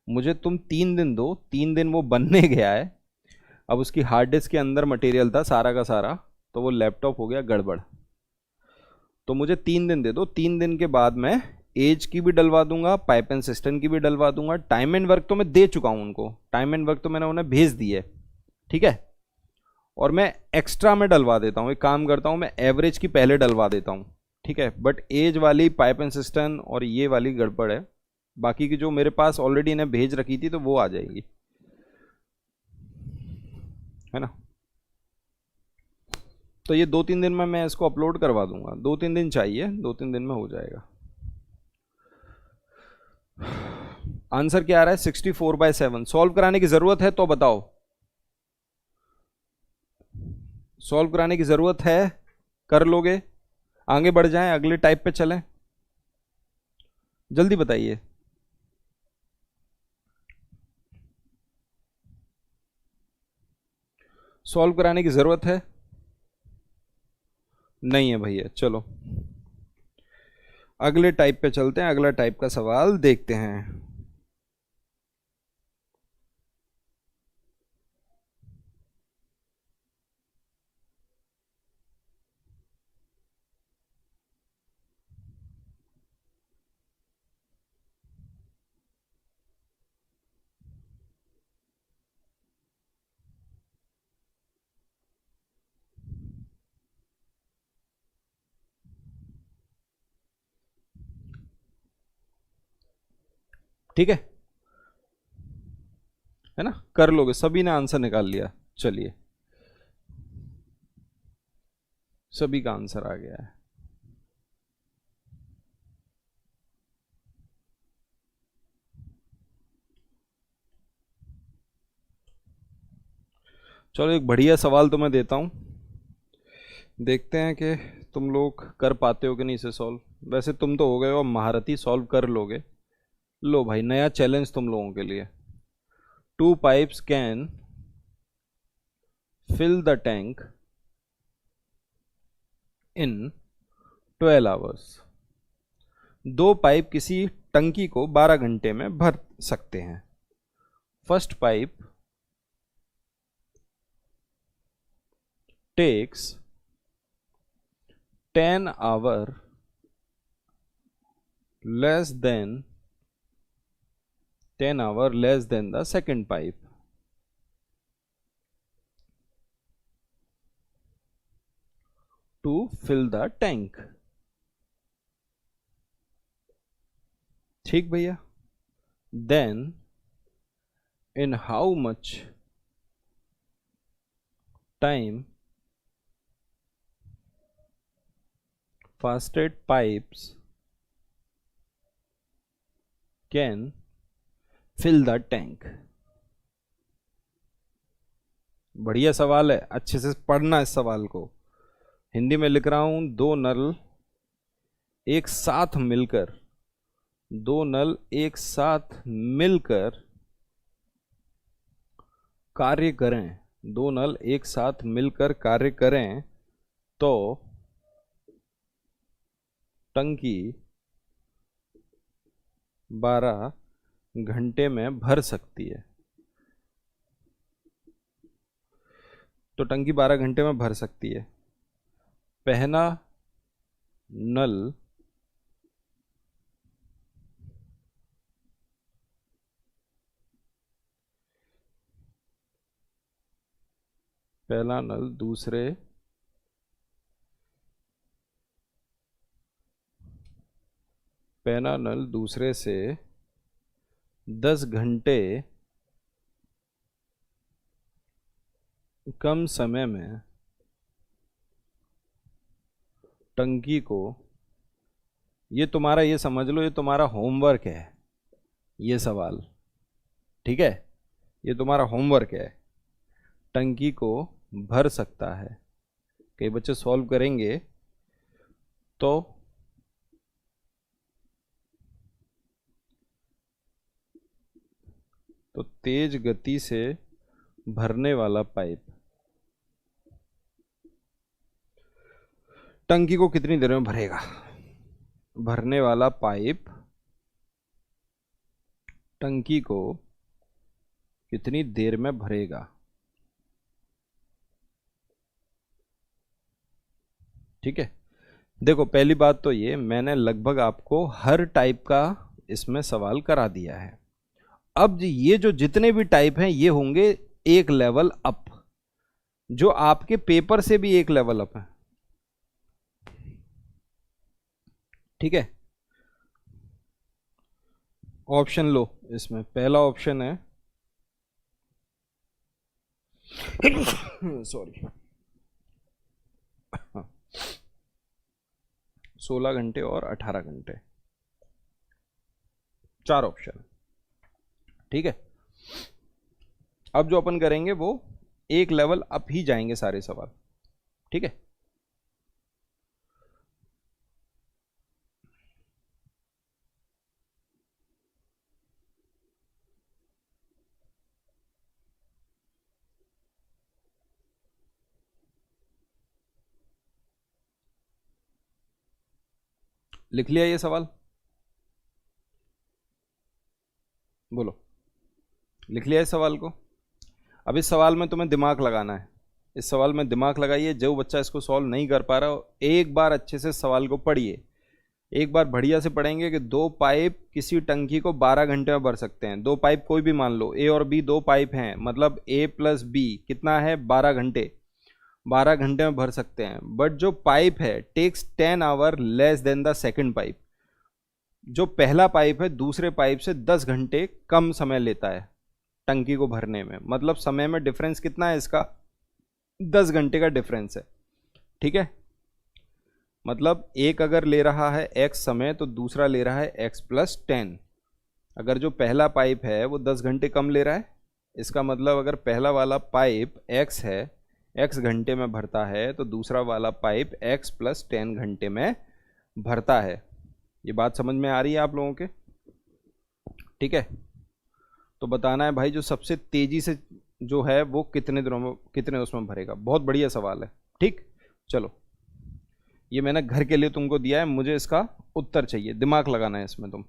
मुझे तुम 3 दिन दो, 3 दिन वो बनने गया है। अब उसकी हार्ड डिस्क के अंदर मटेरियल था सारा का सारा, तो वो लैपटॉप हो गया गड़बड़। तो मुझे 3 दिन दे दो, 3 दिन के बाद मैं एज की भी डलवा दूंगा, पाइप एंड सिस्टम की भी डलवा दूंगा। टाइम एंड वर्क तो मैं दे चुका हूं उनको, टाइम एंड वर्क तो मैंने उन्हें भेज दिए, ठीक है। और मैं एक्स्ट्रा में डलवा देता हूं, एक काम करता हूं मैं एवरेज की पहले डलवा देता हूं, ठीक है। बट एज वाली पाइप एंड सिस्टम और ये वाली गड़बड़ है, बाकी की जो मेरे पास ऑलरेडी इन्हें भेज रखी थी तो वो आ जाएगी, है ना। तो ये 2-3 दिन में मैं इसको अपलोड करवा दूंगा, 2-3 दिन चाहिए, 2-3 दिन में हो जाएगा। आंसर क्या आ रहा है? 64/7। सॉल्व कराने की जरूरत है तो बताओ, सॉल्व कराने की जरूरत है, कर लोगे? आगे बढ़ जाएं, अगले टाइप पे चलें, जल्दी बताइए। सॉल्व कराने की जरूरत है? नहीं है भैया, चलो अगले टाइप पे चलते हैं, अगला टाइप का सवाल देखते हैं। ठीक है ना, कर लोगे, सभी ने आंसर निकाल लिया। चलिए सभी का आंसर आ गया है। चलो एक बढ़िया सवाल तो मैं देता हूं, देखते हैं कि तुम लोग कर पाते हो कि नहीं इसे सॉल्व। वैसे तुम तो हो गए हो महारथी, सॉल्व कर लोगे। लो भाई नया चैलेंज तुम लोगों के लिए। 2 pipes can fill the tank in 12 hours। 2 pipe किसी टंकी को 12 घंटे में भर सकते हैं। First pipe takes 10 hour less than 10 hour less than the second pipe। to fill the tank। ठीक भैया, then in how much time fastered pipes can fill the tank। बढ़िया सवाल है, अच्छे से पढ़ना इस सवाल को। हिंदी में लिख रहा हूं, दो नल एक साथ मिलकर, दो नल एक साथ मिलकर कार्य करें, दो नल एक साथ मिलकर कार्य करें तो टंकी 12 घंटे में भर सकती है। तो टंकी 12 घंटे में भर सकती है। पहला नल पहला नल दूसरे पहला नल दूसरे से 10 घंटे कम समय में टंकी को, ये तुम्हारा, ये समझ लो ये तुम्हारा होमवर्क है ये सवाल, ठीक है, ये तुम्हारा होमवर्क है। टंकी को भर सकता है, कई बच्चे सॉल्व करेंगे तो तेज गति से भरने वाला पाइप टंकी को कितनी देर में भरेगा। भरने वाला पाइप टंकी को कितनी देर में भरेगा। ठीक है, देखो पहली बात तो ये, मैंने लगभग आपको हर टाइप का इसमें सवाल करा दिया है। अब ये जो जितने भी टाइप हैं ये होंगे एक लेवल अप, जो आपके पेपर से भी एक लेवल अप है। ठीक है, ऑप्शन लो, इसमें पहला ऑप्शन है सॉरी 16 घंटे और 18 घंटे, चार ऑप्शन। ठीक है, अब जो अपन करेंगे वो एक लेवल अप ही जाएंगे सारे सवाल। ठीक है, लिख लिया ये सवाल, बोलो लिख लिया इस सवाल को। अब इस सवाल में तुम्हें दिमाग लगाना है, इस सवाल में दिमाग लगाइए। जो बच्चा इसको सॉल्व नहीं कर पा रहा, एक बार अच्छे से सवाल को पढ़िए, एक बार बढ़िया से पढ़ेंगे कि दो पाइप किसी टंकी को 12 घंटे में भर सकते हैं। दो पाइप कोई भी मान लो, ए और बी दो पाइप हैं, मतलब ए प्लस बी कितना है 12 घंटे, 12 घंटे में भर सकते हैं। बट जो पाइप है takes 10 hour less than the second pipe, जो पहला पाइप है दूसरे पाइप से 10 घंटे कम समय लेता है टंकी को भरने में। मतलब समय में डिफरेंस कितना है इसका, 10 घंटे का डिफरेंस है। ठीक है, मतलब एक अगर ले रहा है x समय तो दूसरा ले रहा है x प्लस 10। अगर जो पहला पाइप है वो 10 घंटे कम ले रहा है, इसका मतलब अगर पहला वाला पाइप x है, x घंटे में भरता है, तो दूसरा वाला पाइप x प्लस 10 घंटे में भरता है। ये बात समझ में आ रही है आप लोगों के। ठीक है, तो बताना है भाई जो सबसे तेजी से जो है वो कितने दिनों में, कितने उसमें भरेगा। बहुत बढ़िया सवाल है। ठीक, चलो ये मैंने घर के लिए तुमको दिया है, मुझे इसका उत्तर चाहिए, दिमाग लगाना है इसमें तुम।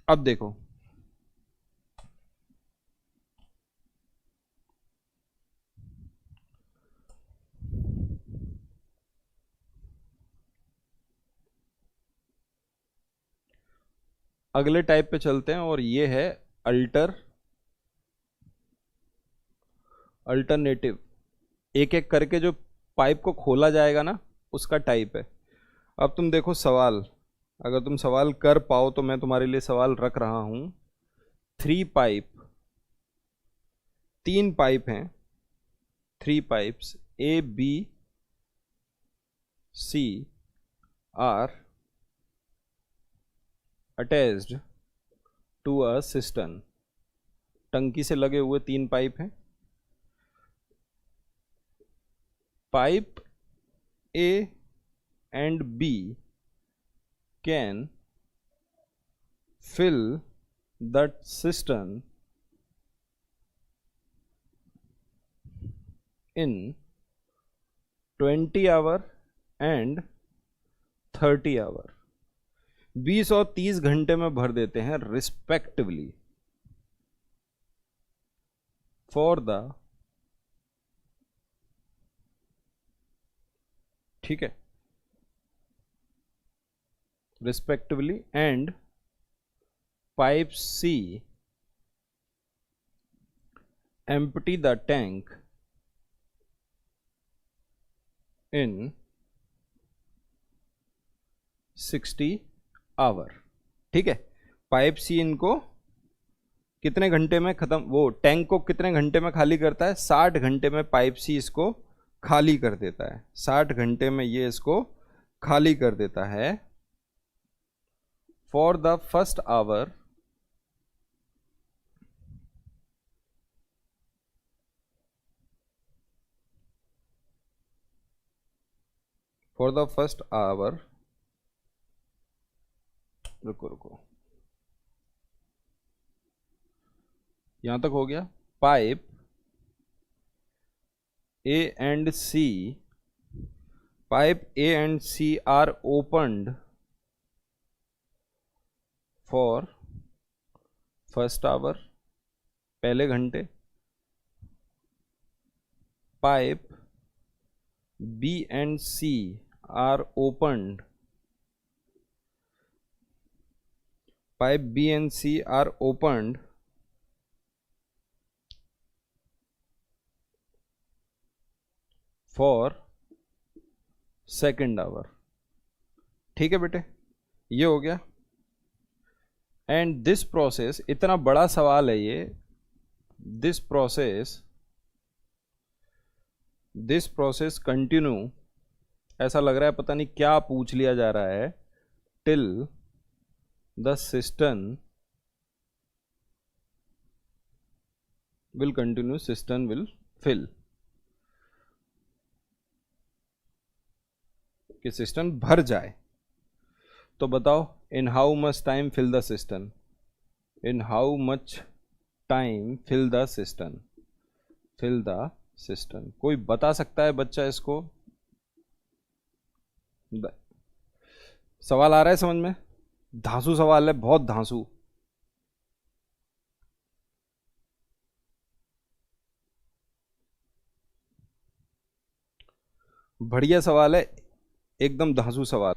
अब देखो, अगले टाइप पे चलते हैं और ये है अल्टरनेटिव। एक एक करके जो पाइप को खोला जाएगा ना, उसका टाइप है। अब तुम देखो सवाल, अगर तुम सवाल कर पाओ तो मैं तुम्हारे लिए सवाल रख रहा हूं। 3 पाइप, 3 पाइप हैं, 3 pipes A B C are attached to a cistern टंकी से लगे हुए 3 पाइप हैं। Pipe A and B can fill that cistern in 20 hour and 30 hour। 20 और 30 घंटे में भर देते हैं रिस्पेक्टिवली फॉर द, ठीक है, respectively and pipe C empty the tank in 60 hour. ठीक है, पाइप सी इनको कितने घंटे में खत्म, वो टैंक को कितने घंटे में खाली करता है? 60 घंटे में पाइप सी इसको खाली कर देता है। 60 घंटे में ये इसको खाली कर देता है। For the first hour for the first hour, रुको यहां तक हो गया। Pipe A and C, pipe A and C are opened for first hour, पहले घंटे। Pipe B and C are opened, pipe B and C are opened for second hour. ठीक है बेटे, ये हो गया। एंड दिस प्रोसेस, इतना बड़ा सवाल है ये, दिस प्रोसेस कंटिन्यू, ऐसा लग रहा है पता नहीं क्या पूछ लिया जा रहा है, till the cistern will continue, cistern will fill, कि सिस्टम भर जाए। तो बताओ, in how much time fill the cistern, in how much time fill the cistern, fill the cistern. कोई बता सकता है बच्चा इसको? सवाल आ रहा है समझ में? धांसू सवाल है, बहुत धांसू। बढ़िया सवाल है, एकदम धांसू सवाल।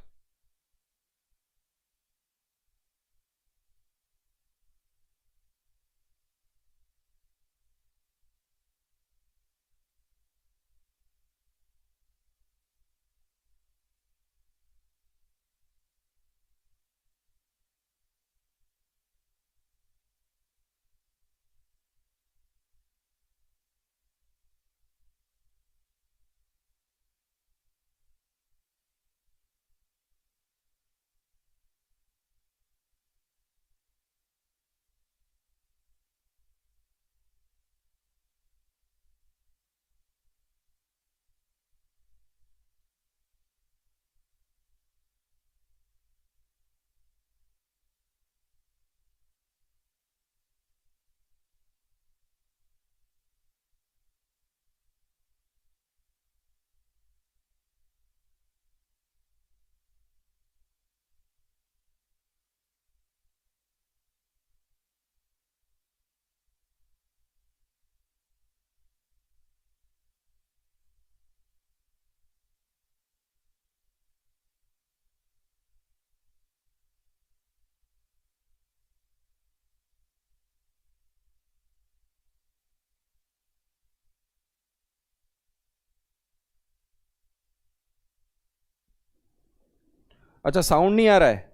अच्छा, साउंड नहीं आ रहा है?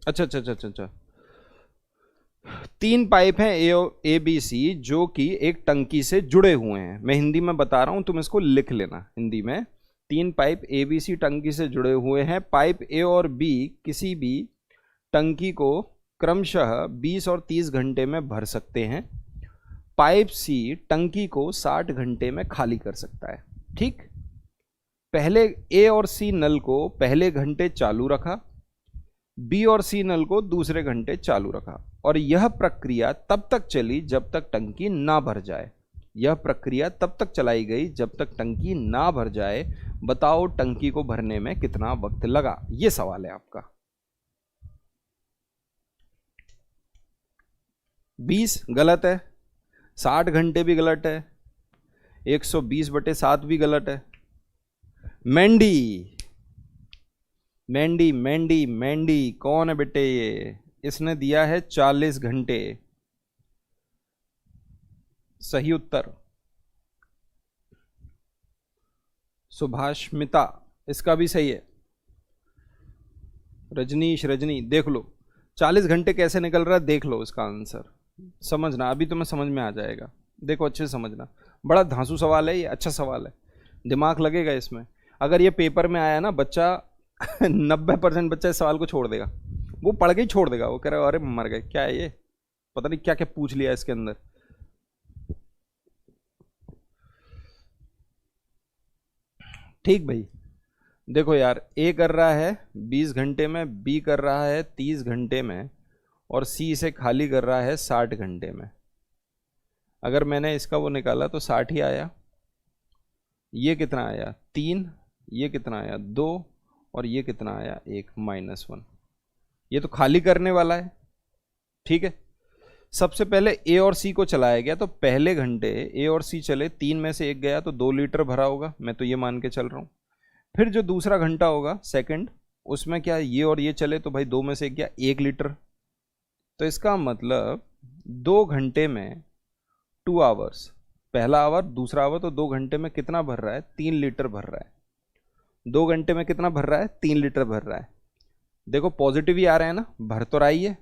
अच्छा। 3 पाइप हैं ए बी सी, जो कि एक टंकी से जुड़े हुए हैं। मैं हिंदी में बता रहा हूं, तुम इसको लिख लेना हिंदी में। 3 पाइप ए बी सी टंकी से जुड़े हुए हैं। पाइप ए और बी किसी भी टंकी को क्रमशः 20 और 30 घंटे में भर सकते हैं। पाइप सी टंकी को 60 घंटे में खाली कर सकता है। ठीक, पहले ए और सी नल को पहले घंटे चालू रखा, बी और सी नल को दूसरे घंटे चालू रखा, और यह प्रक्रिया तब तक चली जब तक टंकी ना भर जाए। यह प्रक्रिया तब तक चलाई गई जब तक टंकी ना भर जाए। बताओ टंकी को भरने में कितना वक्त लगा? यह सवाल है आपका। 20 गलत है, 60 घंटे भी गलत है, 120/7 भी गलत है। मेंढी मेंढी मेंढी मेंढी कौन है बेटे? ये इसने दिया है 40 घंटे। सही उत्तर सुभाषमिता, इसका भी सही है। रजनीश, रजनी देख लो 40 घंटे कैसे निकल रहा है, देख लो इसका आंसर। समझना, अभी तुम्हें समझ में आ जाएगा। देखो अच्छे से समझना, बड़ा धांसू सवाल है ये, अच्छा सवाल है, दिमाग लगेगा इसमें। अगर ये पेपर में आया ना बच्चा 90% बच्चा इस सवाल को छोड़ देगा, वो पढ़ के ही छोड़ देगा। वो कह रहा है अरे मर गए, क्या है ये, पता नहीं क्या क्या पूछ लिया इसके अंदर। ठीक भाई, देखो यार, ए कर रहा है 20 घंटे में, बी कर रहा है 30 घंटे में, और सी इसे खाली कर रहा है 60 घंटे में। अगर मैंने इसका वो निकाला तो 60 ही आया। ये कितना आया? 3। ये कितना आया? 2। और ये कितना आया? 1 -1। ये तो खाली करने वाला है। ठीक है, सबसे पहले ए और सी को चलाया गया, तो पहले घंटे ए और सी चले, 3 में से 1 गया तो 2 लीटर भरा होगा, मैं तो ये मान के चल रहा हूँ। फिर जो दूसरा घंटा होगा सेकंड, उसमें क्या ये और ये चले, तो भाई 2 में से 1 गया, 1 लीटर। तो इसका मतलब 2 घंटे में 2 आवर्स, पहला आवर दूसरा आवर, तो 2 घंटे में कितना भर रहा है? 3 लीटर भर रहा है। 2 घंटे में कितना भर रहा है? 3 लीटर भर रहा है। देखो पॉजिटिव ही आ रहे हैं ना, भर तो रहा ही है।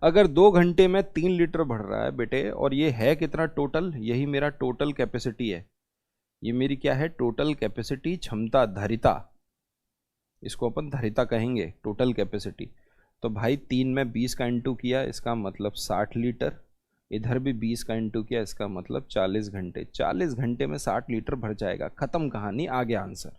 अगर 2 घंटे में 3 लीटर भर रहा है बेटे, और ये है कितना टोटल? यही मेरा टोटल कैपेसिटी है। ये मेरी क्या है? टोटल कैपेसिटी, क्षमता, धारिता। इसको अपन धारिता कहेंगे, टोटल कैपेसिटी। तो भाई 3 में 20 का इंटू किया, इसका मतलब 60 लीटर। इधर भी 20 का इंटू किया, इसका मतलब 40 घंटे। 40 घंटे में 60 लीटर भर जाएगा, खत्म कहानी, आ गया आंसर।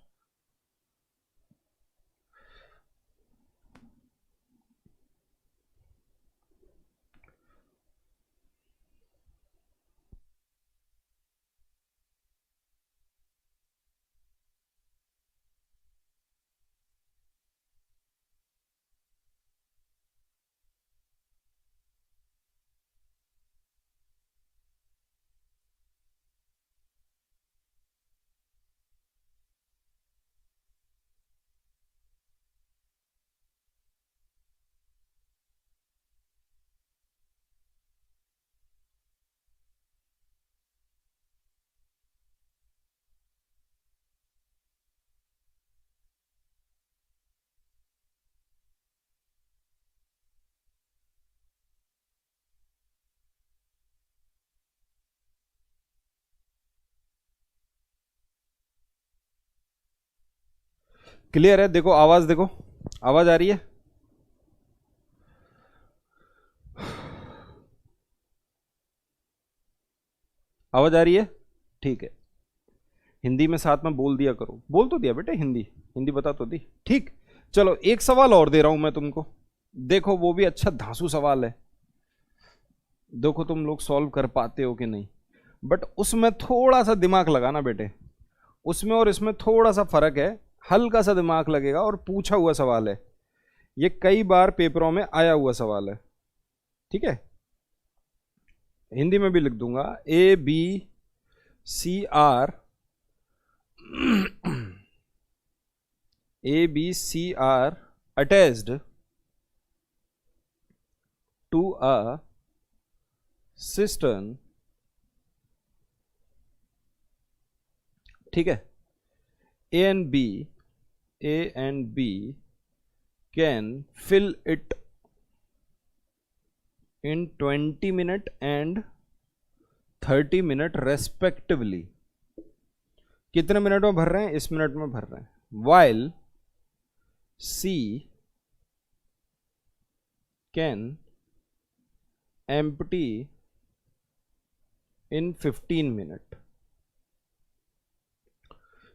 क्लियर है? देखो आवाज, देखो आवाज आ रही है? आवाज आ रही है? ठीक है, हिंदी में साथ में बोल दिया करो। बोल तो दिया बेटे, हिंदी हिंदी बता तो दी। ठीक, चलो एक सवाल और दे रहा हूं मैं तुमको, देखो वो भी अच्छा धांसू सवाल है, देखो तुम लोग सॉल्व कर पाते हो कि नहीं। बट उसमें थोड़ा सा दिमाग लगाना बेटे, उसमें और इसमें थोड़ा सा फर्क है, हल्का सा दिमाग लगेगा। और पूछा हुआ सवाल है ये, कई बार पेपरों में आया हुआ सवाल है। ठीक है, हिंदी में भी लिख दूंगा। ABCR ABCR attached to a cistern। ठीक है, A and B can fill it in 20 minutes and 30 minutes respectively। कितने मिनट में भर रहे हैं? इस मिनट में भर रहे हैं। While C can empty in 15 minute.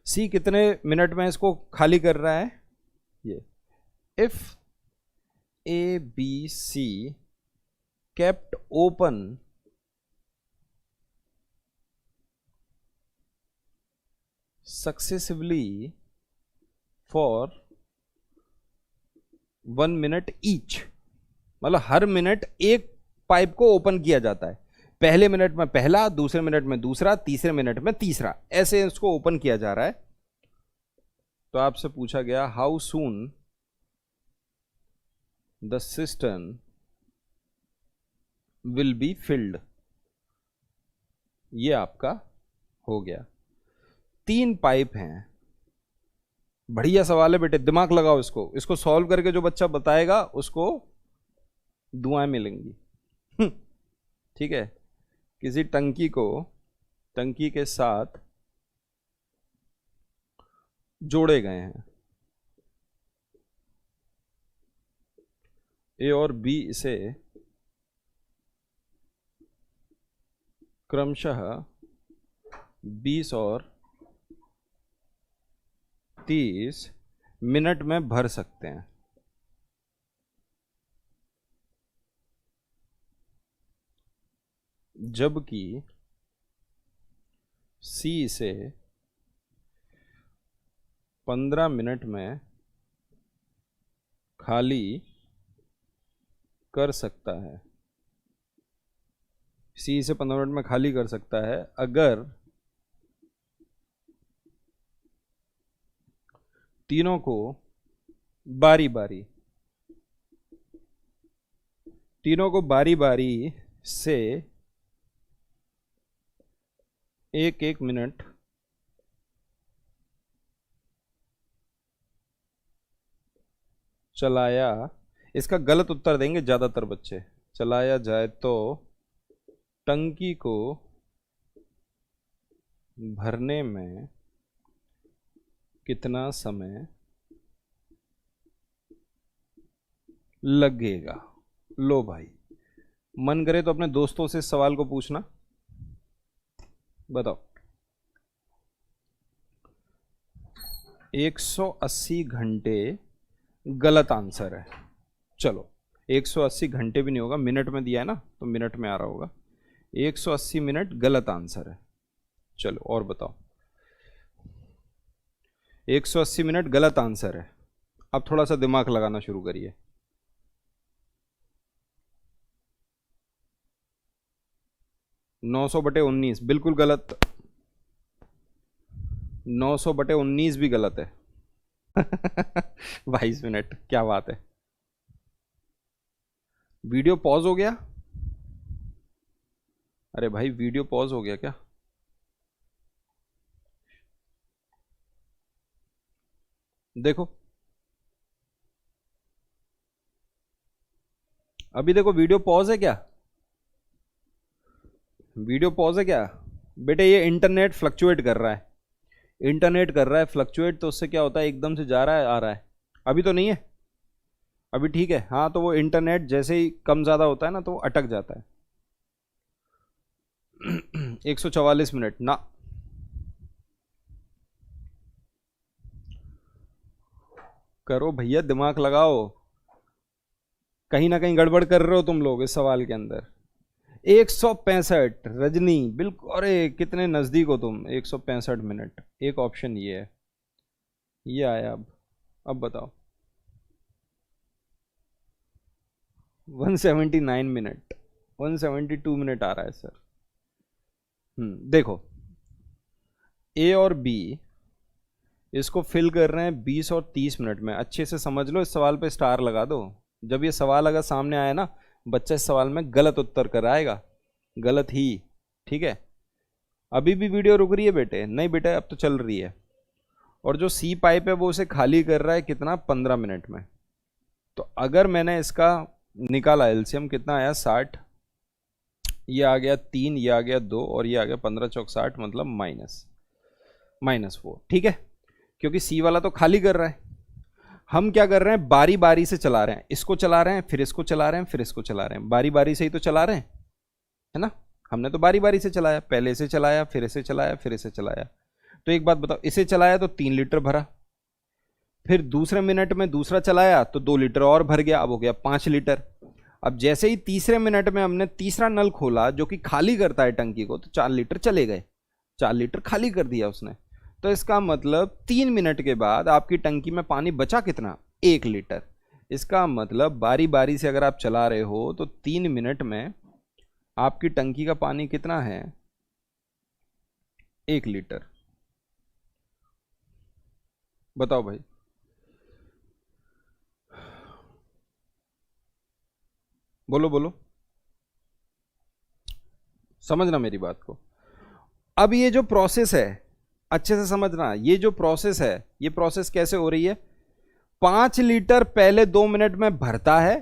C कितने मिनट में इसको खाली कर रहा है? ये if A B C kept open successively for 1 minute each, मतलब हर मिनट एक पाइप को ओपन किया जाता है। पहले मिनट में पहला, दूसरे मिनट में दूसरा, तीसरे मिनट में तीसरा, ऐसे इसको ओपन किया जा रहा है। तो आपसे पूछा गया how soon the cistern will be filled. ये आपका हो गया। 3 पाइप हैं। बढ़िया सवाल है बेटे, दिमाग लगाओ इसको। इसको सॉल्व करके जो बच्चा बताएगा उसको दुआएं मिलेंगी। ठीक है। किसी टंकी को टंकी के साथ जोड़े गए हैं। ए और बी इसे क्रमशः 20 और 30 मिनट में भर सकते हैं। जबकि सी इसे 15 मिनट में खाली कर सकता है। सी इसे 15 मिनट में खाली कर सकता है अगर तीनों को बारी बारी से 1-1 मिनट चलाया। इसका गलत उत्तर देंगे ज्यादातर बच्चे। चलाया जाए तो टंकी को भरने में कितना समय लगेगा? लो भाई, मन करे तो अपने दोस्तों से इस सवाल को पूछना। बताओ। 180 घंटे गलत आंसर है। चलो 180 घंटे भी नहीं होगा, मिनट में दिया है ना तो मिनट में आ रहा होगा। 180 मिनट गलत आंसर है। चलो और बताओ। 180 मिनट गलत आंसर है। अब थोड़ा सा दिमाग लगाना शुरू करिए। 900/19 बिल्कुल गलत। 900/19 भी गलत है। 22 मिनट, क्या बात है। वीडियो पॉज हो गया? अरे भाई वीडियो पॉज हो गया क्या? देखो अभी देखो, वीडियो पॉज है क्या? वीडियो पॉज है क्या बेटे? ये इंटरनेट फ्लक्चुएट कर रहा है। इंटरनेट कर रहा है फ्लक्चुएट, तो उससे क्या होता है, एकदम से जा रहा है आ रहा है। अभी तो नहीं है, अभी ठीक है। हाँ तो वो इंटरनेट जैसे ही कम ज़्यादा होता है ना तो वो अटक जाता है। 144 मिनट ना। करो भैया, दिमाग लगाओ। कहीं ना कहीं गड़बड़ कर रहे हो तुम लोग इस सवाल के अंदर। 165 रजनी, बिल्कुल। अरे कितने नज़दीक हो तुम। 165 मिनट। एक ऑप्शन ये है, ये आया। अब बताओ। 179 मिनट, 172 मिनट आ रहा है सर। देखो ए और बी इसको फिल कर रहे हैं 20 और 30 मिनट में। अच्छे से समझ लो, इस सवाल पे स्टार लगा दो। जब ये सवाल अगर सामने आया ना, बच्चा इस सवाल में गलत उत्तर कराएगा, गलत ही। ठीक है। अभी भी वीडियो रुक रही है बेटे? नहीं बेटे, अब तो चल रही है। और जो सी पाइप है वो उसे खाली कर रहा है कितना? 15 मिनट में। तो अगर मैंने इसका निकाला एलसीएम, कितना आया? 60। ये आ गया 3, ये आ गया 2 और ये आ गया 15 चौक 60, मतलब -4। ठीक है, क्योंकि सी वाला तो खाली कर रहा है। हम क्या कर रहे हैं, बारी बारी से चला रहे हैं, इसको चला रहे हैं, फिर इसको चला रहे हैं, फिर इसको चला रहे हैं, बारी बारी से ही तो चला रहे हैं, है ना। हमने तो बारी बारी से चलाया, पहले इसे चलाया, फिर इसे चलाया, फिर इसे चलाया। तो एक बात बताओ, इसे चलाया तो 3 लीटर भरा, फिर दूसरे मिनट में दूसरा चलाया तो 2 लीटर और भर गया, अब हो गया 5 लीटर। अब जैसे ही तीसरे मिनट में हमने तीसरा नल खोला जो कि खाली करता है टंकी को, तो 4 लीटर चले गए, 4 लीटर खाली कर दिया उसने। तो इसका मतलब 3 मिनट के बाद आपकी टंकी में पानी बचा कितना, 1 लीटर। इसका मतलब बारी बारी से अगर आप चला रहे हो तो 3 मिनट में आपकी टंकी का पानी कितना है, 1 लीटर। बताओ भाई, बोलो बोलो, समझना मेरी बात को। अब ये जो प्रोसेस है अच्छे से समझना, ये जो प्रोसेस है ये प्रोसेस कैसे हो रही है, 5 लीटर पहले 2 मिनट में भरता है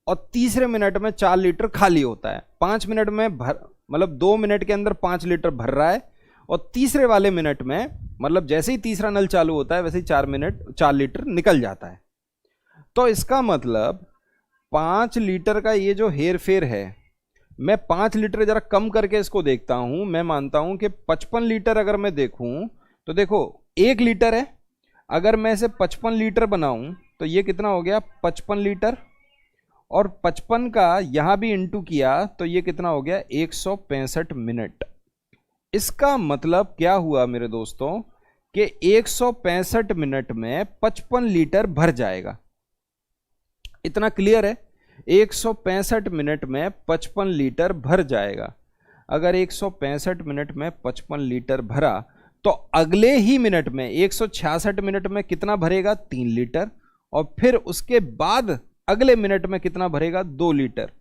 और तीसरे मिनट में 4 लीटर खाली होता है। 5 मिनट में भर, मतलब 2 मिनट के अंदर 5 लीटर भर रहा है, और तीसरे वाले मिनट में, मतलब जैसे ही तीसरा नल चालू होता है वैसे ही 4 लीटर निकल जाता है। तो इसका मतलब 5 लीटर का ये जो हेर फेर है, मैं 5 लीटर जरा कम करके इसको देखता हूं। मैं मानता हूं कि 55 लीटर अगर मैं देखूं तो देखो 1 लीटर है, अगर मैं इसे 55 लीटर बनाऊं तो ये कितना हो गया, 55 लीटर, और 55 का यहां भी इंटू किया तो ये कितना हो गया, 165 मिनट। इसका मतलब क्या हुआ मेरे दोस्तों कि 165 मिनट में 55 लीटर भर जाएगा। इतना क्लियर है, 165 मिनट में 55 लीटर भर जाएगा। अगर 165 मिनट में 55 लीटर भरा तो अगले ही मिनट में 166 मिनट में कितना भरेगा, 3 लीटर, और फिर उसके बाद अगले मिनट में कितना भरेगा, 2 लीटर।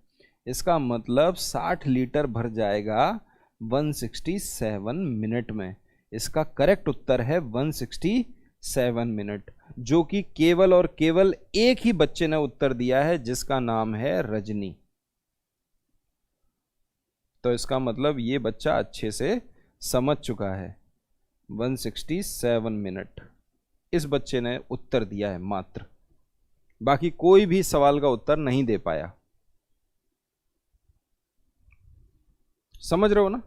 इसका मतलब 60 लीटर भर जाएगा 167 मिनट में। इसका करेक्ट उत्तर है 167 मिनट, जो कि केवल और केवल एक ही बच्चे ने उत्तर दिया है जिसका नाम है रजनी। तो इसका मतलब ये बच्चा अच्छे से समझ चुका है, 167 मिनट इस बच्चे ने उत्तर दिया है मात्र, बाकी कोई भी सवाल का उत्तर नहीं दे पाया। समझ रहे हो ना,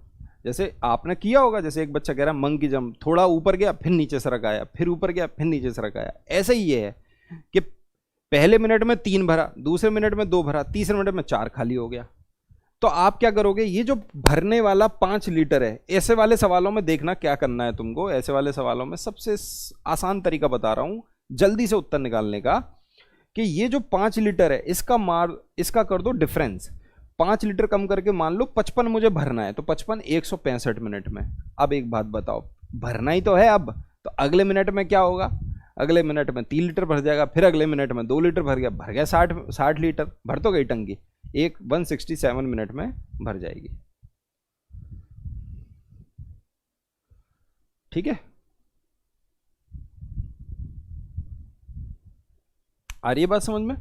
जैसे आपने किया होगा, जैसे एक बच्चा कह रहा है मंकी जंप, थोड़ा ऊपर गया फिर नीचे सरक आया, फिर ऊपर गया फिर नीचे सरक आया। ऐसे ही ये है कि पहले मिनट में 3 भरा, दूसरे मिनट में 2 भरा, तीसरे मिनट में 4 खाली हो गया। तो आप क्या करोगे, ये जो भरने वाला 5 लीटर है, ऐसे वाले सवालों में देखना क्या करना है तुमको। ऐसे वाले सवालों में सबसे आसान तरीका बता रहा हूं जल्दी से उत्तर निकालने का, कि ये जो 5 लीटर है इसका कर दो डिफरेंस। 5 लीटर कम करके मान लो 55 मुझे भरना है, तो 55 165 मिनट में। अब एक बात बताओ, भरना ही तो है अब, तो अगले मिनट में क्या होगा, अगले मिनट में 3 लीटर भर जाएगा, फिर अगले मिनट में 2 लीटर भर गया 60 लीटर भर तो गई टंकी, 167 मिनट में भर जाएगी। ठीक है, आ रही है बात समझ में।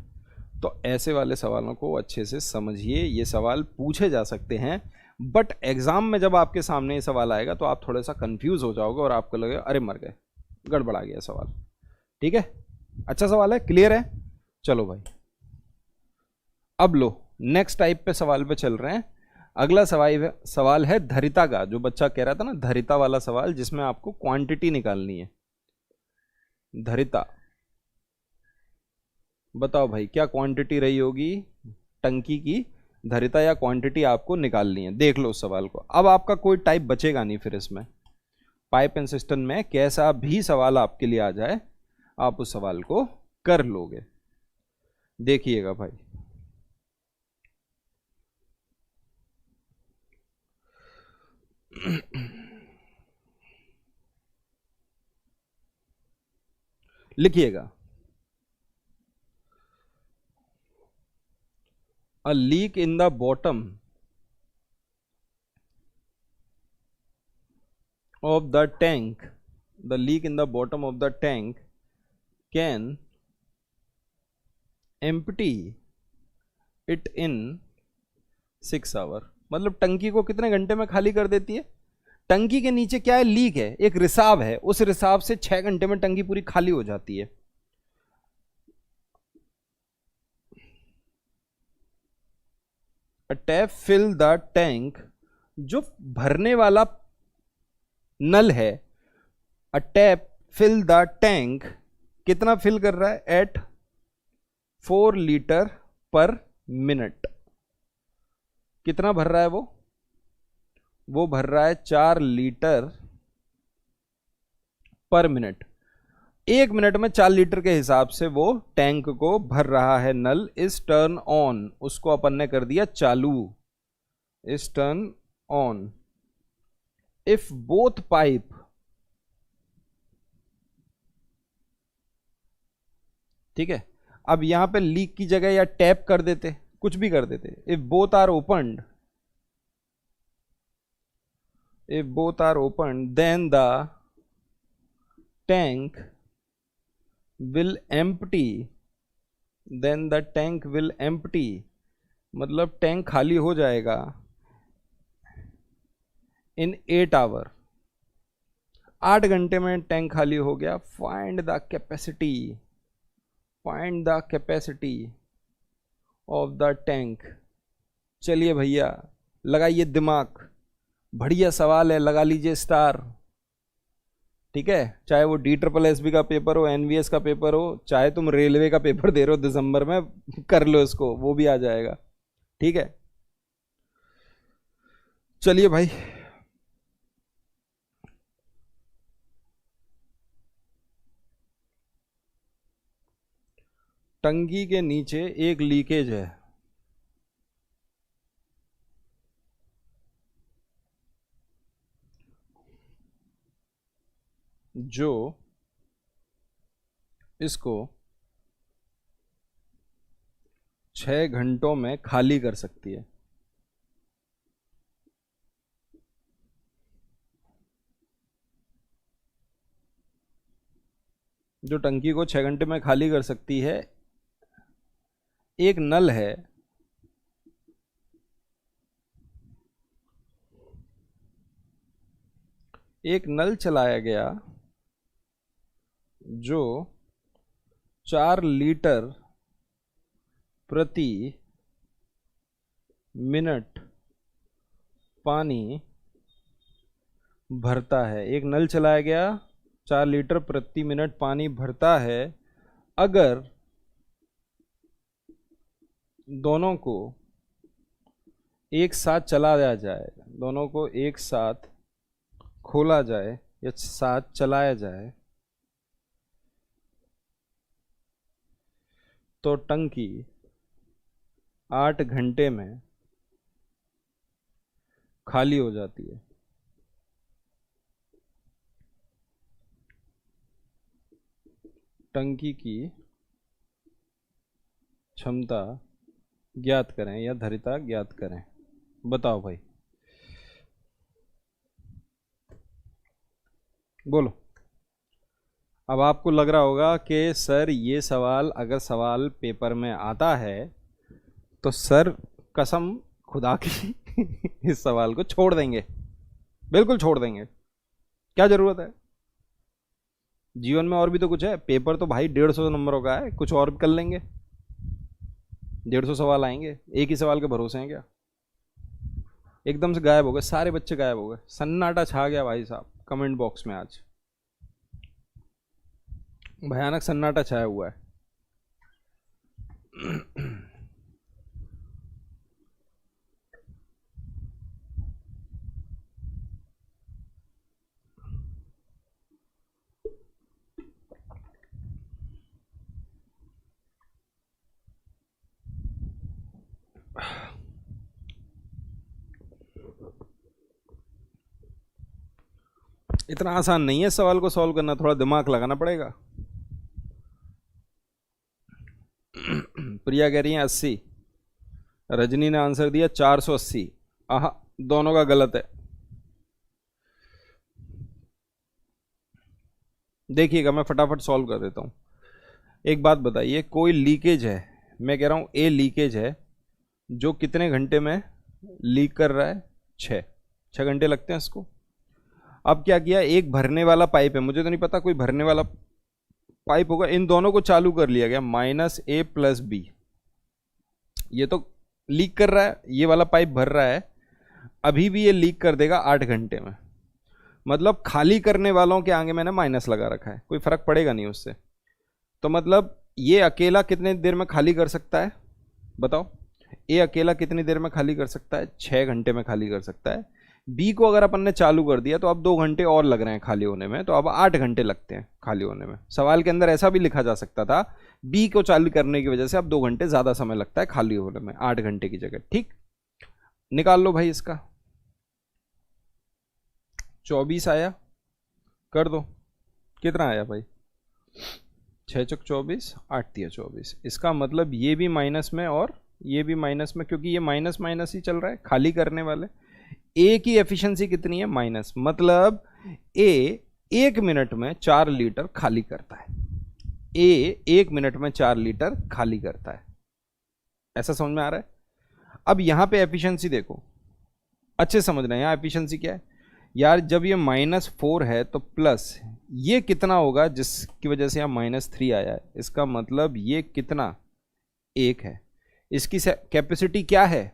तो ऐसे वाले सवालों को अच्छे से समझिए, ये सवाल पूछे जा सकते हैं, बट एग्जाम में जब आपके सामने ये सवाल आएगा तो आप थोड़ा सा कंफ्यूज हो जाओगे और आपको लगेगा अरे मर गए, गड़बड़ा गया सवाल। ठीक है, अच्छा सवाल है, क्लियर है। चलो भाई, अब लो नेक्स्ट टाइप पे सवाल पे चल रहे हैं। अगला सवाल है धरिता का, जो बच्चा कह रहा था ना धरिता वाला सवाल, जिसमें आपको क्वांटिटी निकालनी है। धरिता, बताओ भाई क्या क्वांटिटी रही होगी टंकी की, धरिता या क्वांटिटी आपको निकालनी है। देख लो उस सवाल को, अब आपका कोई टाइप बचेगा नहीं फिर इसमें। पाइप एंड सिस्टम में कैसा भी सवाल आपके लिए आ जाए आप उस सवाल को कर लोगे। देखिएगा भाई, लिखिएगा, a leak in the bottom of the tank, the leak in the bottom of the tank can empty it in 6 hours। मतलब टंकी को कितने घंटे में खाली कर देती है। टंकी के नीचे क्या है, लीक है, एक रिसाव है, उस रिसाव से 6 घंटे में टंकी पूरी खाली हो जाती है। A tap fill the tank, जो भरने वाला नल है, a tap fill the tank, कितना फिल कर रहा है, एट 4 लीटर पर मिनट। कितना भर रहा है वो भर रहा है 4 लीटर पर मिनट। 1 मिनट में 4 लीटर के हिसाब से वो टैंक को भर रहा है नल। इस टर्न ऑन, उसको अपन ने कर दिया चालू, इस turn on. If both pipe, ठीक है, अब यहां पे लीक की जगह या टैप कर देते, कुछ भी कर देते। If both are opened, if both are opened, then the tank will empty, then the tank will empty, मतलब टैंक खाली हो जाएगा in 8 hour, 8 घंटे में टैंक खाली हो गया। Find the capacity, find the capacity of the tank. चलिए भैया लगाइए दिमाग, बढ़िया सवाल है, लगा लीजिए स्टार। ठीक है, चाहे वो DSSB का पेपर हो, NVS का पेपर हो, चाहे तुम रेलवे का पेपर दे रहे हो दिसंबर में, कर लो इसको, वो भी आ जाएगा। ठीक है, चलिए भाई, टंकी के नीचे एक लीकेज है, जो इसको 6 घंटों में खाली कर सकती है। जो टंकी को 6 घंटे में खाली कर सकती है। एक नल है, एक नल चलाया गया जो 4 लीटर प्रति मिनट पानी भरता है। एक नल चलाया गया, 4 लीटर प्रति मिनट पानी भरता है। अगर दोनों को एक साथ चलाया जाए, दोनों को एक साथ खोला जाए या साथ चलाया जाए, तो टंकी 8 घंटे में खाली हो जाती है। टंकी की क्षमता ज्ञात करें या धारिता ज्ञात करें। बताओ भाई, बोलो। अब आपको लग रहा होगा कि सर ये सवाल, अगर सवाल पेपर में आता है तो सर कसम खुदा की इस सवाल को छोड़ देंगे, बिल्कुल छोड़ देंगे। क्या जरूरत है, जीवन में और भी तो कुछ है। पेपर तो भाई 150 नंबरों का है, कुछ और भी कर लेंगे। 150 सवाल आएंगे, एक ही सवाल के भरोसे हैं क्या। एकदम से गायब हो गए, सारे बच्चे गायब हो गए, सन्नाटा छा गया भाई साहब कमेंट बॉक्स में। आज भयानक सन्नाटा छाया हुआ है। इतना आसान नहीं है सवाल को सॉल्व करना, थोड़ा दिमाग लगाना पड़ेगा। प्रिया कह रही है 80, रजनी ने आंसर दिया 480। आहा, दोनों का गलत है। देखिएगा, मैं फटाफट सॉल्व कर देता हूं। एक बात बताइए, कोई लीकेज है, मैं कह रहा हूं ए लीकेज है, जो कितने घंटे में लीक कर रहा है, 6 घंटे लगते हैं इसको। अब क्या किया, एक भरने वाला पाइप है, मुझे तो नहीं पता कोई भरने वाला पाइप होगा, इन दोनों को चालू कर लिया गया, -A + B। ये तो लीक कर रहा है, ये वाला पाइप भर रहा है, अभी भी ये लीक कर देगा 8 घंटे में। मतलब खाली करने वालों के आगे मैंने माइनस लगा रखा है, कोई फर्क पड़ेगा नहीं उससे। तो मतलब ये अकेला कितने देर में खाली कर सकता है बताओ? ए अकेला कितनी देर में खाली कर सकता है? 6 घंटे में खाली कर सकता है। बी को अगर अपन ने चालू कर दिया तो अब 2 घंटे और लग रहे हैं खाली होने में, तो अब 8 घंटे लगते हैं खाली होने में। सवाल के अंदर ऐसा भी लिखा जा सकता था, बी को चालू करने की वजह से अब 2 घंटे ज़्यादा समय लगता है खाली होने में 8 घंटे की जगह। ठीक, निकाल लो भाई इसका। 24 आया, कर दो। कितना आया भाई? 6 चौक 24, 8 तिया 24। इसका मतलब ये भी माइनस में और ये भी माइनस में, क्योंकि ये माइनस माइनस ही चल रहा है खाली करने वाले। ए की एफिशिएंसी कितनी है? माइनस। मतलब ए 1 मिनट में 4 लीटर खाली करता है। ए 1 मिनट में 4 लीटर खाली करता है। ऐसा समझ में आ रहा है? अब यहां पे एफिशिएंसी देखो, अच्छे समझना है। यहां एफिशिएंसी क्या है यार? जब ये -4 है तो प्लस ये कितना होगा जिसकी वजह से यहाँ -3 आया है? इसका मतलब ये कितना? 1 है। इसकी कैपेसिटी क्या है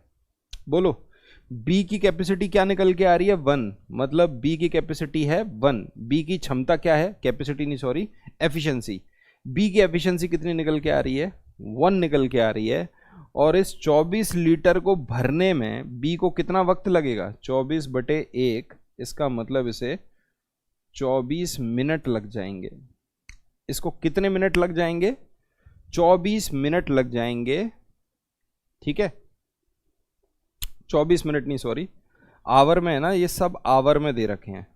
बोलो? बी की कैपेसिटी क्या निकल के आ रही है? 1। मतलब बी की कैपेसिटी है 1। बी की क्षमता क्या है? कैपेसिटी नहीं, सॉरी, एफिशिएंसी। बी की एफिशिएंसी कितनी निकल के आ रही है? 1 निकल के आ रही है। और इस 24 लीटर को भरने में बी को कितना वक्त लगेगा? 24/1। इसका मतलब इसे 24 मिनट लग जाएंगे। इसको कितने मिनट लग जाएंगे? 24 मिनट लग जाएंगे। ठीक है, 24 मिनट नहीं, सॉरी, आवर में है ना, ये सब आवर में दे रखे हैं,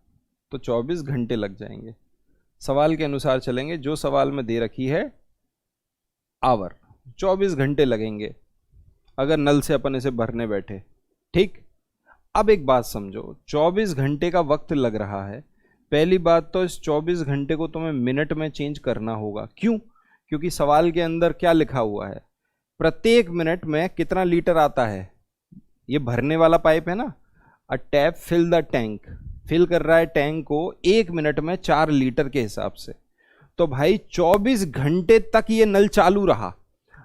तो 24 घंटे लग जाएंगे। सवाल के अनुसार चलेंगे, जो सवाल में दे रखी है आवर, 24 घंटे लगेंगे अगर नल से अपन इसे भरने बैठे। ठीक, अब एक बात समझो, 24 घंटे का वक्त लग रहा है। पहली बात तो इस 24 घंटे को तुम्हें मिनट में चेंज करना होगा। क्यों? क्योंकि सवाल के अंदर क्या लिखा हुआ है? प्रत्येक मिनट में कितना लीटर आता है? ये भरने वाला पाइप है ना, a tap fill the tank, fill कर रहा है टैंक को 1 मिनट में 4 लीटर के हिसाब से। तो भाई 24 घंटे तक ये नल चालू रहा।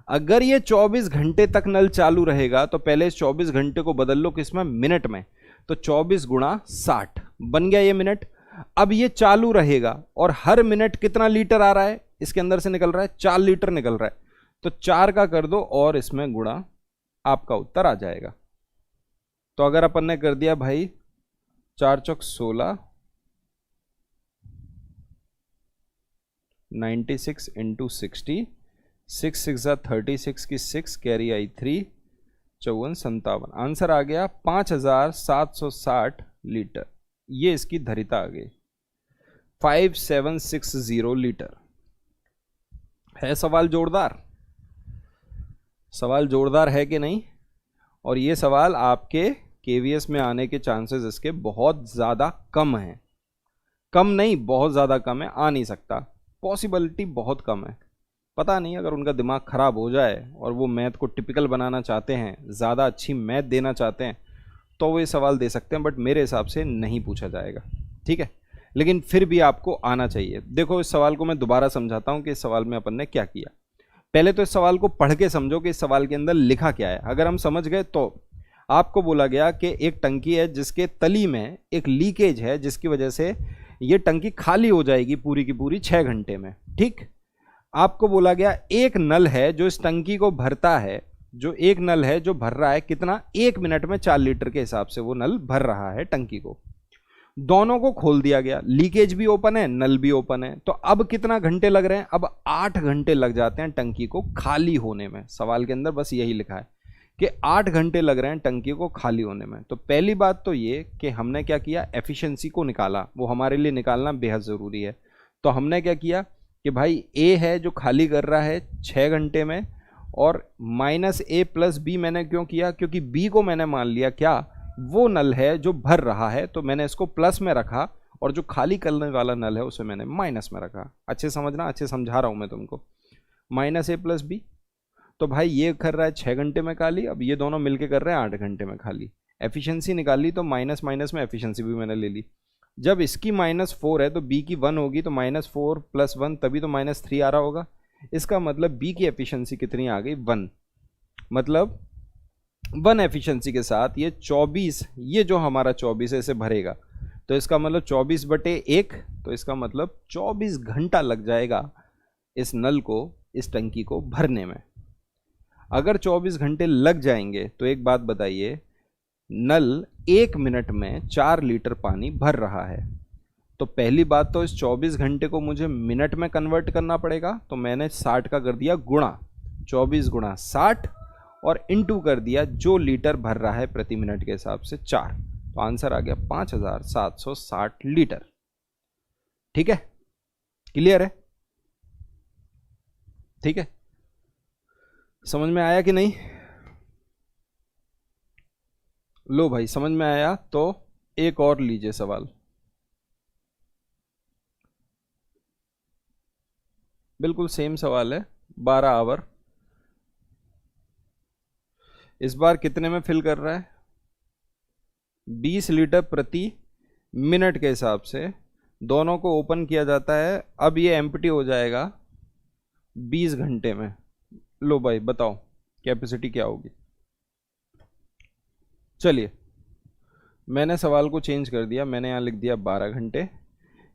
अगर ये 24 घंटे तक नल चालू रहेगा तो पहले इस 24 घंटे को बदल लो किसमें? मिनट में। तो 24 × 60 बन गया ये मिनट। अब ये चालू रहेगा और हर मिनट कितना लीटर आ रहा है? इसके अंदर से निकल रहा है 4 लीटर निकल रहा है। तो 4 का कर दो और इसमें गुणा, आपका उत्तर आ जाएगा। तो अगर अपन ने कर दिया भाई 4 चौक 16, 96 × 60, 6 6 36 की 6 कैरी आई 3, 54 57। आंसर आ गया 5760 लीटर। ये इसकी धरिता आ गई 5760 लीटर। है सवाल जोरदार? सवाल जोरदार है कि नहीं? और ये सवाल आपके केवीएस में आने के चांसेस इसके बहुत ज़्यादा कम हैं। कम नहीं, बहुत ज़्यादा कम है, आ नहीं सकता, पॉसिबिलिटी बहुत कम है। पता नहीं, अगर उनका दिमाग ख़राब हो जाए और वो मैथ को टिपिकल बनाना चाहते हैं, ज़्यादा अच्छी मैथ देना चाहते हैं, तो वो ये सवाल दे सकते हैं, बट मेरे हिसाब से नहीं पूछा जाएगा। ठीक है, लेकिन फिर भी आपको आना चाहिए। देखो, इस सवाल को मैं दोबारा समझाता हूँ कि इस सवाल में अपन ने क्या किया। पहले तो इस सवाल को पढ़ के समझो कि इस सवाल के अंदर लिखा क्या है। अगर हम समझ गए तो आपको बोला गया कि एक टंकी है जिसके तली में एक लीकेज है, जिसकी वजह से ये टंकी खाली हो जाएगी पूरी की पूरी 6 घंटे में। ठीक, आपको बोला गया एक नल है जो इस टंकी को भरता है, जो एक नल है जो भर रहा है कितना? 1 मिनट में 4 लीटर के हिसाब से वो नल भर रहा है टंकी को। दोनों को खोल दिया गया, लीकेज भी ओपन है, नल भी ओपन है। तो अब कितना घंटे लग रहे हैं? अब 8 घंटे लग जाते हैं टंकी को खाली होने में। सवाल के अंदर बस यही लिखा है कि 8 घंटे लग रहे हैं टंकी को खाली होने में। तो पहली बात तो ये कि हमने क्या किया? एफिशिएंसी को निकाला। वो हमारे लिए निकालना बेहद ज़रूरी है। तो हमने क्या किया कि भाई ए है जो खाली कर रहा है 6 घंटे में, और -a + b मैंने क्यों किया? क्योंकि b को मैंने मान लिया क्या? वो नल है जो भर रहा है, तो मैंने इसको प्लस में रखा, और जो खाली करने वाला नल है उसे मैंने माइनस में रखा। अच्छे समझना, अच्छे समझा रहा हूँ मैं तुमको। -a + b, तो भाई ये कर रहा है 6 घंटे में खाली, अब ये दोनों मिलके कर रहे हैं 8 घंटे में खाली। एफिशिएंसी निकाली तो माइनस माइनस में एफिशिएंसी भी मैंने ले ली। जब इसकी -4 है तो b की 1 होगी, तो -4 + 1 तभी तो -3 आ रहा होगा। इसका मतलब b की एफिशिएंसी कितनी आ गई? 1। मतलब वन एफिशिएंसी के साथ ये 24, ये जो हमारा 24 है इसे भरेगा, तो इसका मतलब 24/1, तो इसका मतलब 24 घंटा लग जाएगा इस नल को, इस टंकी को भरने में। अगर 24 घंटे लग जाएंगे तो एक बात बताइए, नल 1 मिनट में 4 लीटर पानी भर रहा है। तो पहली बात तो इस 24 घंटे को मुझे मिनट में कन्वर्ट करना पड़ेगा, तो मैंने 60 का कर दिया गुणा, 24 गुणा 60 और इंटू कर दिया जो लीटर भर रहा है प्रति मिनट के हिसाब से 4, तो आंसर आ गया 5760 लीटर। ठीक है, क्लियर है? ठीक है, समझ में आया कि नहीं? लो भाई, समझ में आया तो एक और लीजिए सवाल। बिल्कुल सेम सवाल है, 12 आवर। इस बार कितने में फिल कर रहा है? 20 लीटर प्रति मिनट के हिसाब से दोनों को ओपन किया जाता है। अब ये एम्प्टी हो जाएगा 20 घंटे में। लो भाई बताओ कैपेसिटी क्या होगी। चलिए, मैंने सवाल को चेंज कर दिया, मैंने यहाँ लिख दिया 12 घंटे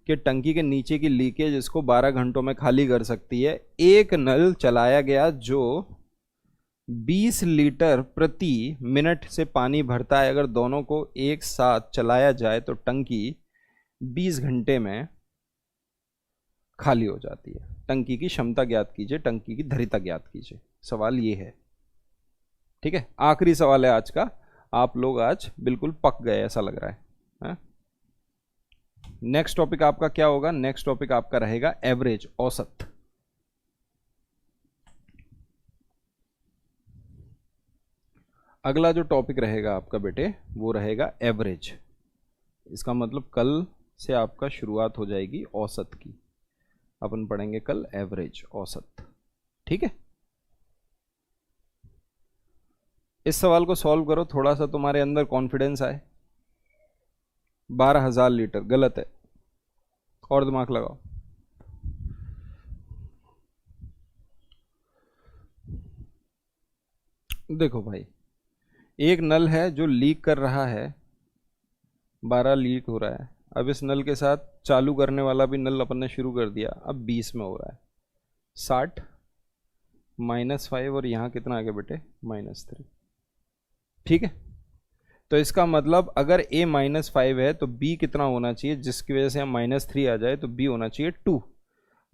कि टंकी के नीचे की लीकेज इसको 12 घंटों में खाली कर सकती है। एक नल चलाया गया जो 20 लीटर प्रति मिनट से पानी भरता है, अगर दोनों को एक साथ चलाया जाए तो टंकी 20 घंटे में खाली हो जाती है। टंकी की क्षमता ज्ञात कीजिए, टंकी की धरिता ज्ञात कीजिए। सवाल ये है। ठीक है, आखिरी सवाल है आज का। आप लोग आज बिल्कुल पक गए ऐसा लग रहा है। नेक्स्ट टॉपिक आपका क्या होगा? नेक्स्ट टॉपिक आपका रहेगा एवरेज, औसत। अगला जो टॉपिक रहेगा आपका बेटे वो रहेगा एवरेज। इसका मतलब कल से आपका शुरुआत हो जाएगी औसत की। अपन पढ़ेंगे कल एवरेज, औसत। ठीक है, इस सवाल को सॉल्व करो, थोड़ा सा तुम्हारे अंदर कॉन्फिडेंस आए। 12,000 लीटर गलत है, और दिमाग लगाओ। देखो भाई, एक नल है जो लीक कर रहा है, 12 लीक हो रहा है। अब इस नल के साथ चालू करने वाला भी नल अपन ने शुरू कर दिया, अब 20 में हो रहा है। 60 -5 और यहाँ कितना आ गया बेटे? -3। ठीक है, तो इसका मतलब अगर a -5 है तो b कितना होना चाहिए, जिसकी वजह से हम -3 आ जाए, तो b होना चाहिए 2।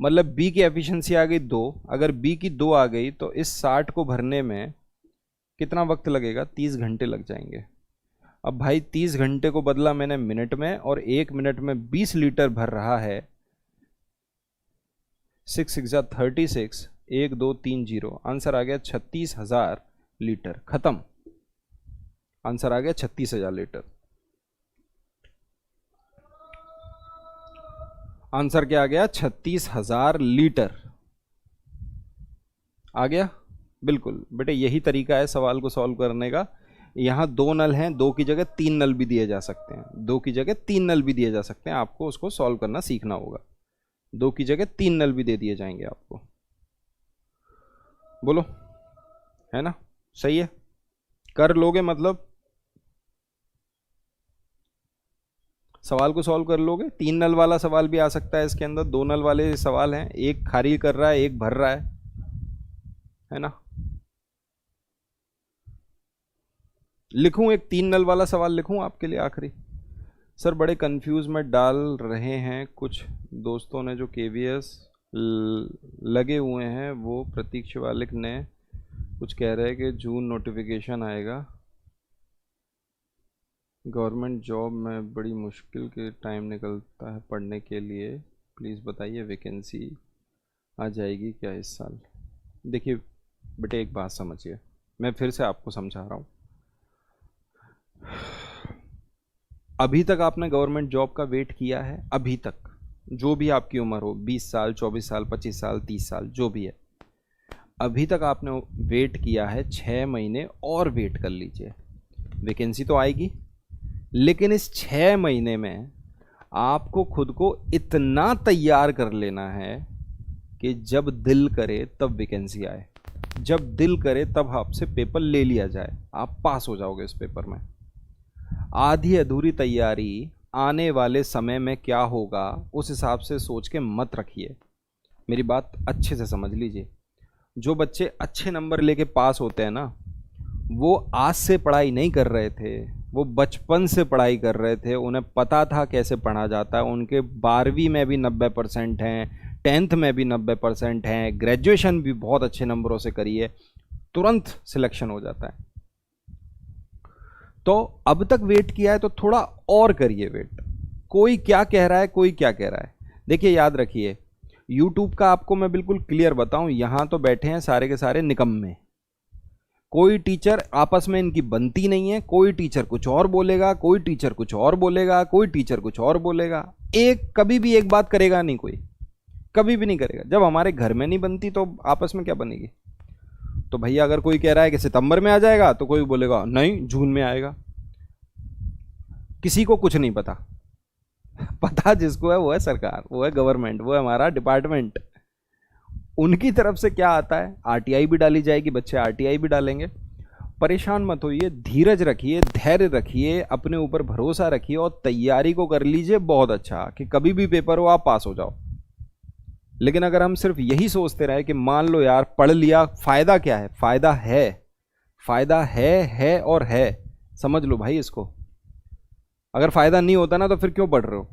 मतलब b की एफिशिएंसी आ गई 2। अगर b की 2 आ गई तो इस 60 को भरने में कितना वक्त लगेगा? 30 घंटे लग जाएंगे। अब भाई 30 घंटे को बदला मैंने मिनट में, और 1 मिनट में 20 लीटर भर रहा है। 6 6 36, 1 2 3 0, आंसर आ गया 36,000 लीटर। खत्म, आंसर आ गया 36,000 लीटर। आंसर क्या आ गया? 36,000 लीटर आ गया। बिल्कुल बेटे, यही तरीका है सवाल को सॉल्व करने का। यहाँ 2 नल हैं, 2 की जगह 3 नल भी दिए जा सकते हैं, 2 की जगह 3 नल भी दिए जा सकते हैं। आपको उसको सॉल्व करना सीखना होगा। 2 की जगह 3 नल भी दे दिए जाएंगे आपको। बोलो, है ना? सही है, कर लोगे मतलब? सवाल को सॉल्व कर लोगे? 3 नल वाला सवाल भी आ सकता है इसके अंदर, 2 नल वाले सवाल हैं, एक खाली कर रहा है, एक भर रहा है ना? लिखूं एक 3 नल वाला सवाल लिखूं आपके लिए आखिरी? सर बड़े कंफ्यूज में डाल रहे हैं कुछ दोस्तों ने जो केवीएस लगे हुए हैं, वो प्रतीक शिवालिक ने कुछ कह रहे हैं कि जून नोटिफिकेशन आएगा। गवर्नमेंट जॉब में बड़ी मुश्किल के टाइम निकलता है पढ़ने के लिए, प्लीज़ बताइए वैकेंसी आ जाएगी क्या इस साल? देखिए बेटे, एक बात समझिए, मैं फिर से आपको समझा रहा हूँ। अभी तक आपने गवर्नमेंट जॉब का वेट किया है? अभी तक, जो भी आपकी उम्र हो, 20 साल, 24 साल, 25 साल, 30 साल, जो भी है, अभी तक आपने वेट किया है 6 महीने, और वेट कर लीजिए, वैकेंसी तो आएगी। लेकिन इस 6 महीने में आपको खुद को इतना तैयार कर लेना है कि जब दिल करे तब वैकेंसी आए। जब दिल करे तब आपसे पेपर ले लिया जाए, आप पास हो जाओगे इस पेपर में। आधी अधूरी तैयारी, आने वाले समय में क्या होगा उस हिसाब से सोच के मत रखिए। मेरी बात अच्छे से समझ लीजिए। जो बच्चे अच्छे नंबर लेके पास होते हैं ना, वो आज से पढ़ाई नहीं कर रहे थे, वो बचपन से पढ़ाई कर रहे थे, उन्हें पता था कैसे पढ़ा जाता है। उनके 12वीं में भी 90% हैं, 10th में भी 90% हैं, ग्रेजुएशन भी बहुत अच्छे नंबरों से करी है, तुरंत सिलेक्शन हो जाता है। तो अब तक वेट किया है तो थोड़ा और करिए वेट। कोई क्या कह रहा है, कोई क्या कह रहा है। देखिए याद रखिए, यूट्यूब का आपको मैं बिल्कुल क्लियर बताऊं, यहां तो बैठे हैं सारे के सारे निकम्मे। कोई टीचर आपस में इनकी बनती नहीं है, कोई टीचर कुछ और बोलेगा, कोई टीचर कुछ और बोलेगा, कोई टीचर कुछ और बोलेगा। एक कभी भी एक बात करेगा नहीं, कोई कभी भी नहीं करेगा। जब हमारे घर में नहीं बनती तो आपस में क्या बनेगी। तो भैया अगर कोई कह रहा है कि सितंबर में आ जाएगा तो कोई बोलेगा नहीं जून में आएगा। किसी को कुछ नहीं पता। पता जिसको है वो है सरकार, वो है गवर्नमेंट, वो है हमारा डिपार्टमेंट। उनकी तरफ से क्या आता है, आरटीआई भी डाली जाएगी, बच्चे आरटीआई भी डालेंगे। परेशान मत होइए, धीरज रखिए, धैर्य रखिए, अपने ऊपर भरोसा रखिए और तैयारी को कर लीजिए बहुत अच्छा कि कभी भी पेपर हो आप पास हो जाओ। लेकिन अगर हम सिर्फ यही सोचते रहे कि मान लो यार पढ़ लिया, फायदा क्या है, फायदा है, फायदा है और है। समझ लो भाई इसको। अगर फायदा नहीं होता ना तो फिर क्यों पढ़ रहे हो।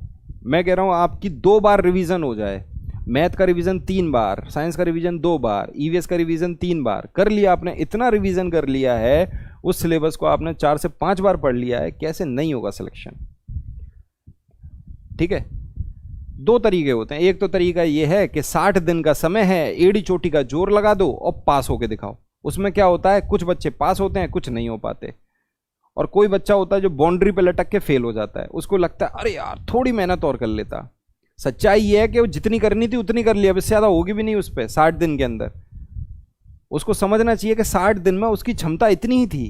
मैं कह रहा हूं आपकी 2 बार रिवीजन हो जाए, मैथ का रिवीजन 3 बार, साइंस का रिवीजन 2 बार, ईवीएस का रिवीजन 3 बार कर लिया आपने। इतना रिवीजन कर लिया है, उस सिलेबस को आपने 4 से 5 बार पढ़ लिया है, कैसे नहीं होगा सिलेक्शन। ठीक है, 2 तरीके होते हैं। एक तो तरीका ये है कि 60 दिन का समय है, एड़ी चोटी का जोर लगा दो और पास होके दिखाओ। उसमें क्या होता है, कुछ बच्चे पास होते हैं, कुछ नहीं हो पाते। और कोई बच्चा होता है जो बाउंड्री पे लटक के फेल हो जाता है, उसको लगता है अरे यार थोड़ी मेहनत और कर लेता। सच्चाई ये है कि वो जितनी करनी थी उतनी कर लिया, अब इससे ज्यादा होगी भी नहीं उस पर 60 दिन के अंदर। उसको समझना चाहिए कि 60 दिन में उसकी क्षमता इतनी ही थी।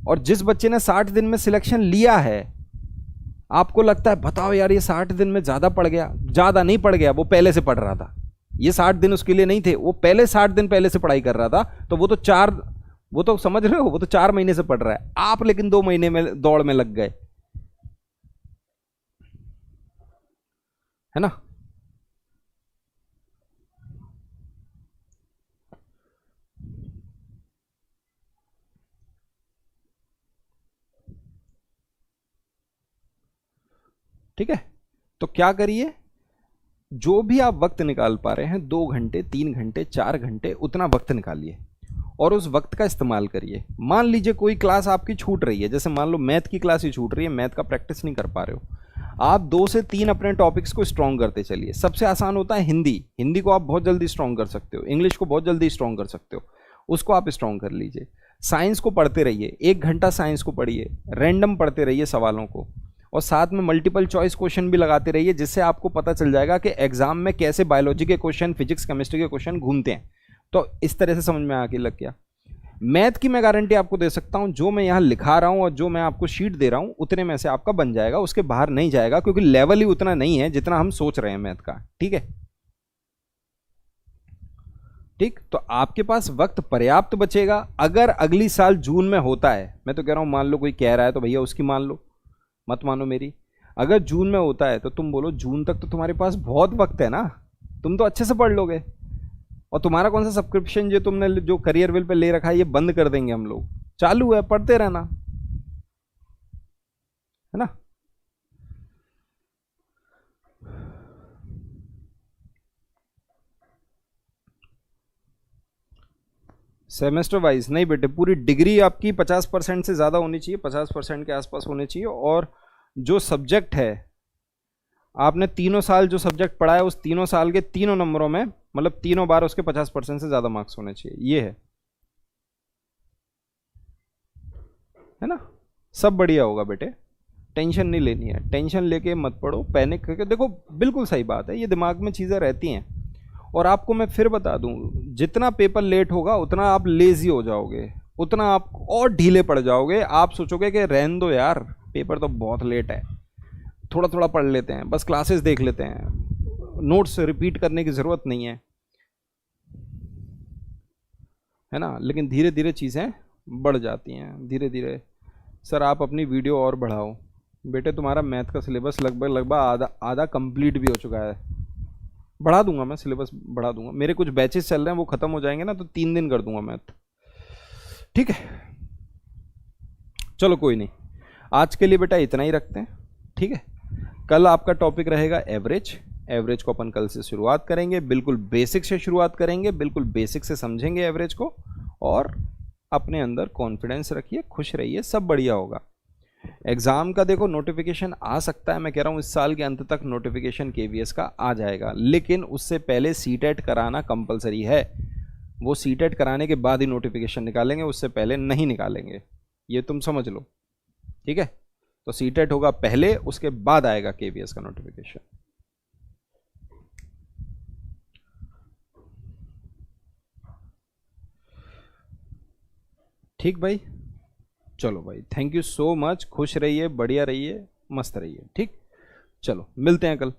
और जिस बच्चे ने 60 दिन में सिलेक्शन लिया है, आपको लगता है बताओ यार ये 60 दिन में ज्यादा पड़ गया। ज्यादा नहीं पड़ गया, वो पहले से पढ़ रहा था। ये 60 दिन उसके लिए नहीं थे, वो पहले 60 दिन पहले से पढ़ाई कर रहा था। तो वो तो समझ रहे हो, वो तो 4 महीने से पढ़ रहा है। आप लेकिन 2 महीने में दौड़ में लग गए, है ना। ठीक है, तो क्या करिए, जो भी आप वक्त निकाल पा रहे हैं, 2 घंटे 3 घंटे 4 घंटे, उतना वक्त निकालिए और उस वक्त का इस्तेमाल करिए। मान लीजिए कोई क्लास आपकी छूट रही है, जैसे मान लो मैथ की क्लास ही छूट रही है, मैथ का प्रैक्टिस नहीं कर पा रहे हो, आप 2 से 3 अपने टॉपिक्स को स्ट्रॉन्ग करते चलिए। सबसे आसान होता है हिंदी। हिंदी को आप बहुत जल्दी स्ट्रॉन्ग कर सकते हो, इंग्लिश को बहुत जल्दी स्ट्रॉन्ग कर सकते हो, उसको आप स्ट्रॉन्ग कर लीजिए। साइंस को पढ़ते रहिए, 1 घंटा साइंस को पढ़िए, रैंडम पढ़ते रहिए सवालों को, और साथ में मल्टीपल चॉइस क्वेश्चन भी लगाते रहिए, जिससे आपको पता चल जाएगा कि एग्जाम में कैसे बायोलॉजी के क्वेश्चन, फिजिक्स केमिस्ट्री के क्वेश्चन घूमते हैं। तो इस तरह से समझ में आके लग गया। मैथ की मैं गारंटी आपको दे सकता हूं, जो मैं यहां लिखा रहा हूं और जो मैं आपको शीट दे रहा हूं, उतने में से आपका बन जाएगा, उसके बाहर नहीं जाएगा, क्योंकि लेवल ही उतना नहीं है जितना हम सोच रहे हैं मैथ का। ठीक है, ठीक। तो आपके पास वक्त पर्याप्त बचेगा। अगर अगली साल जून में होता है, मैं तो कह रहा हूं मान लो कोई कह रहा है तो भैया उसकी मान लो, मत मानो मेरी। अगर जून में होता है तो तुम बोलो जून तक तो तुम्हारे पास बहुत वक्त है ना, तुम तो अच्छे से पढ़ लोगे। और तुम्हारा कौन सा सब्सक्रिप्शन जो तुमने जो करियर विल पे ले रखा है, ये बंद कर देंगे हम लोग। चालू है, पढ़ते रहना, है ना। सेमेस्टर वाइज नहीं बेटे, पूरी डिग्री आपकी 50% से ज़्यादा होनी चाहिए, 50% के आसपास होनी चाहिए। और जो सब्जेक्ट है, आपने 3 साल जो सब्जेक्ट पढ़ा है, उस 3 साल के 3 नंबरों में, मतलब 3 बार उसके 50% से ज़्यादा मार्क्स होने चाहिए। ये है ना। सब बढ़िया होगा बेटे, टेंशन नहीं लेनी है। टेंशन लेके मत पढ़ो, पैनिक करके देखो, बिल्कुल सही बात है, ये दिमाग में चीज़ें रहती हैं। और आपको मैं फिर बता दूं, जितना पेपर लेट होगा उतना आप लेजी हो जाओगे, उतना आप और ढीले पड़ जाओगे। आप सोचोगे कि रहने दो यार, पेपर तो बहुत लेट है, थोड़ा थोड़ा पढ़ लेते हैं, बस क्लासेस देख लेते हैं, नोट्स रिपीट करने की ज़रूरत नहीं है। है ना। लेकिन धीरे धीरे चीज़ें बढ़ जाती हैं, धीरे धीरे। सर आप अपनी वीडियो और बढ़ाओ। बेटे तुम्हारा मैथ का सिलेबस लगभग लगभग आधा आधा कंप्लीट भी हो चुका है। बढ़ा दूंगा मैं, सिलेबस बढ़ा दूंगा। मेरे कुछ बैचेस चल रहे हैं, वो ख़त्म हो जाएंगे ना तो 3 दिन कर दूंगा मैथ। ठीक है, चलो कोई नहीं, आज के लिए बेटा इतना ही रखते हैं। ठीक है, कल आपका टॉपिक रहेगा एवरेज। एवरेज को अपन कल से शुरुआत करेंगे, बिल्कुल बेसिक से शुरुआत करेंगे, बिल्कुल बेसिक से समझेंगे एवरेज को। और अपने अंदर कॉन्फिडेंस रखिए, खुश रहिए, सब बढ़िया होगा। एग्जाम का देखो नोटिफिकेशन आ सकता है, मैं कह रहा हूँ इस साल के अंत तक नोटिफिकेशन केवीएस का आ जाएगा, लेकिन उससे पहले सीटेट कराना कंपलसरी है। वो सीटेट कराने के बाद ही नोटिफिकेशन निकालेंगे, उससे पहले नहीं निकालेंगे, ये तुम समझ लो। ठीक है, तो सीटेट होगा पहले, उसके बाद आएगा केवीएस का नोटिफिकेशन। ठीक भाई, चलो भाई, थैंक यू सो मच। खुश रहिए, बढ़िया रहिए, मस्त रहिए। ठीक, चलो मिलते हैं कल।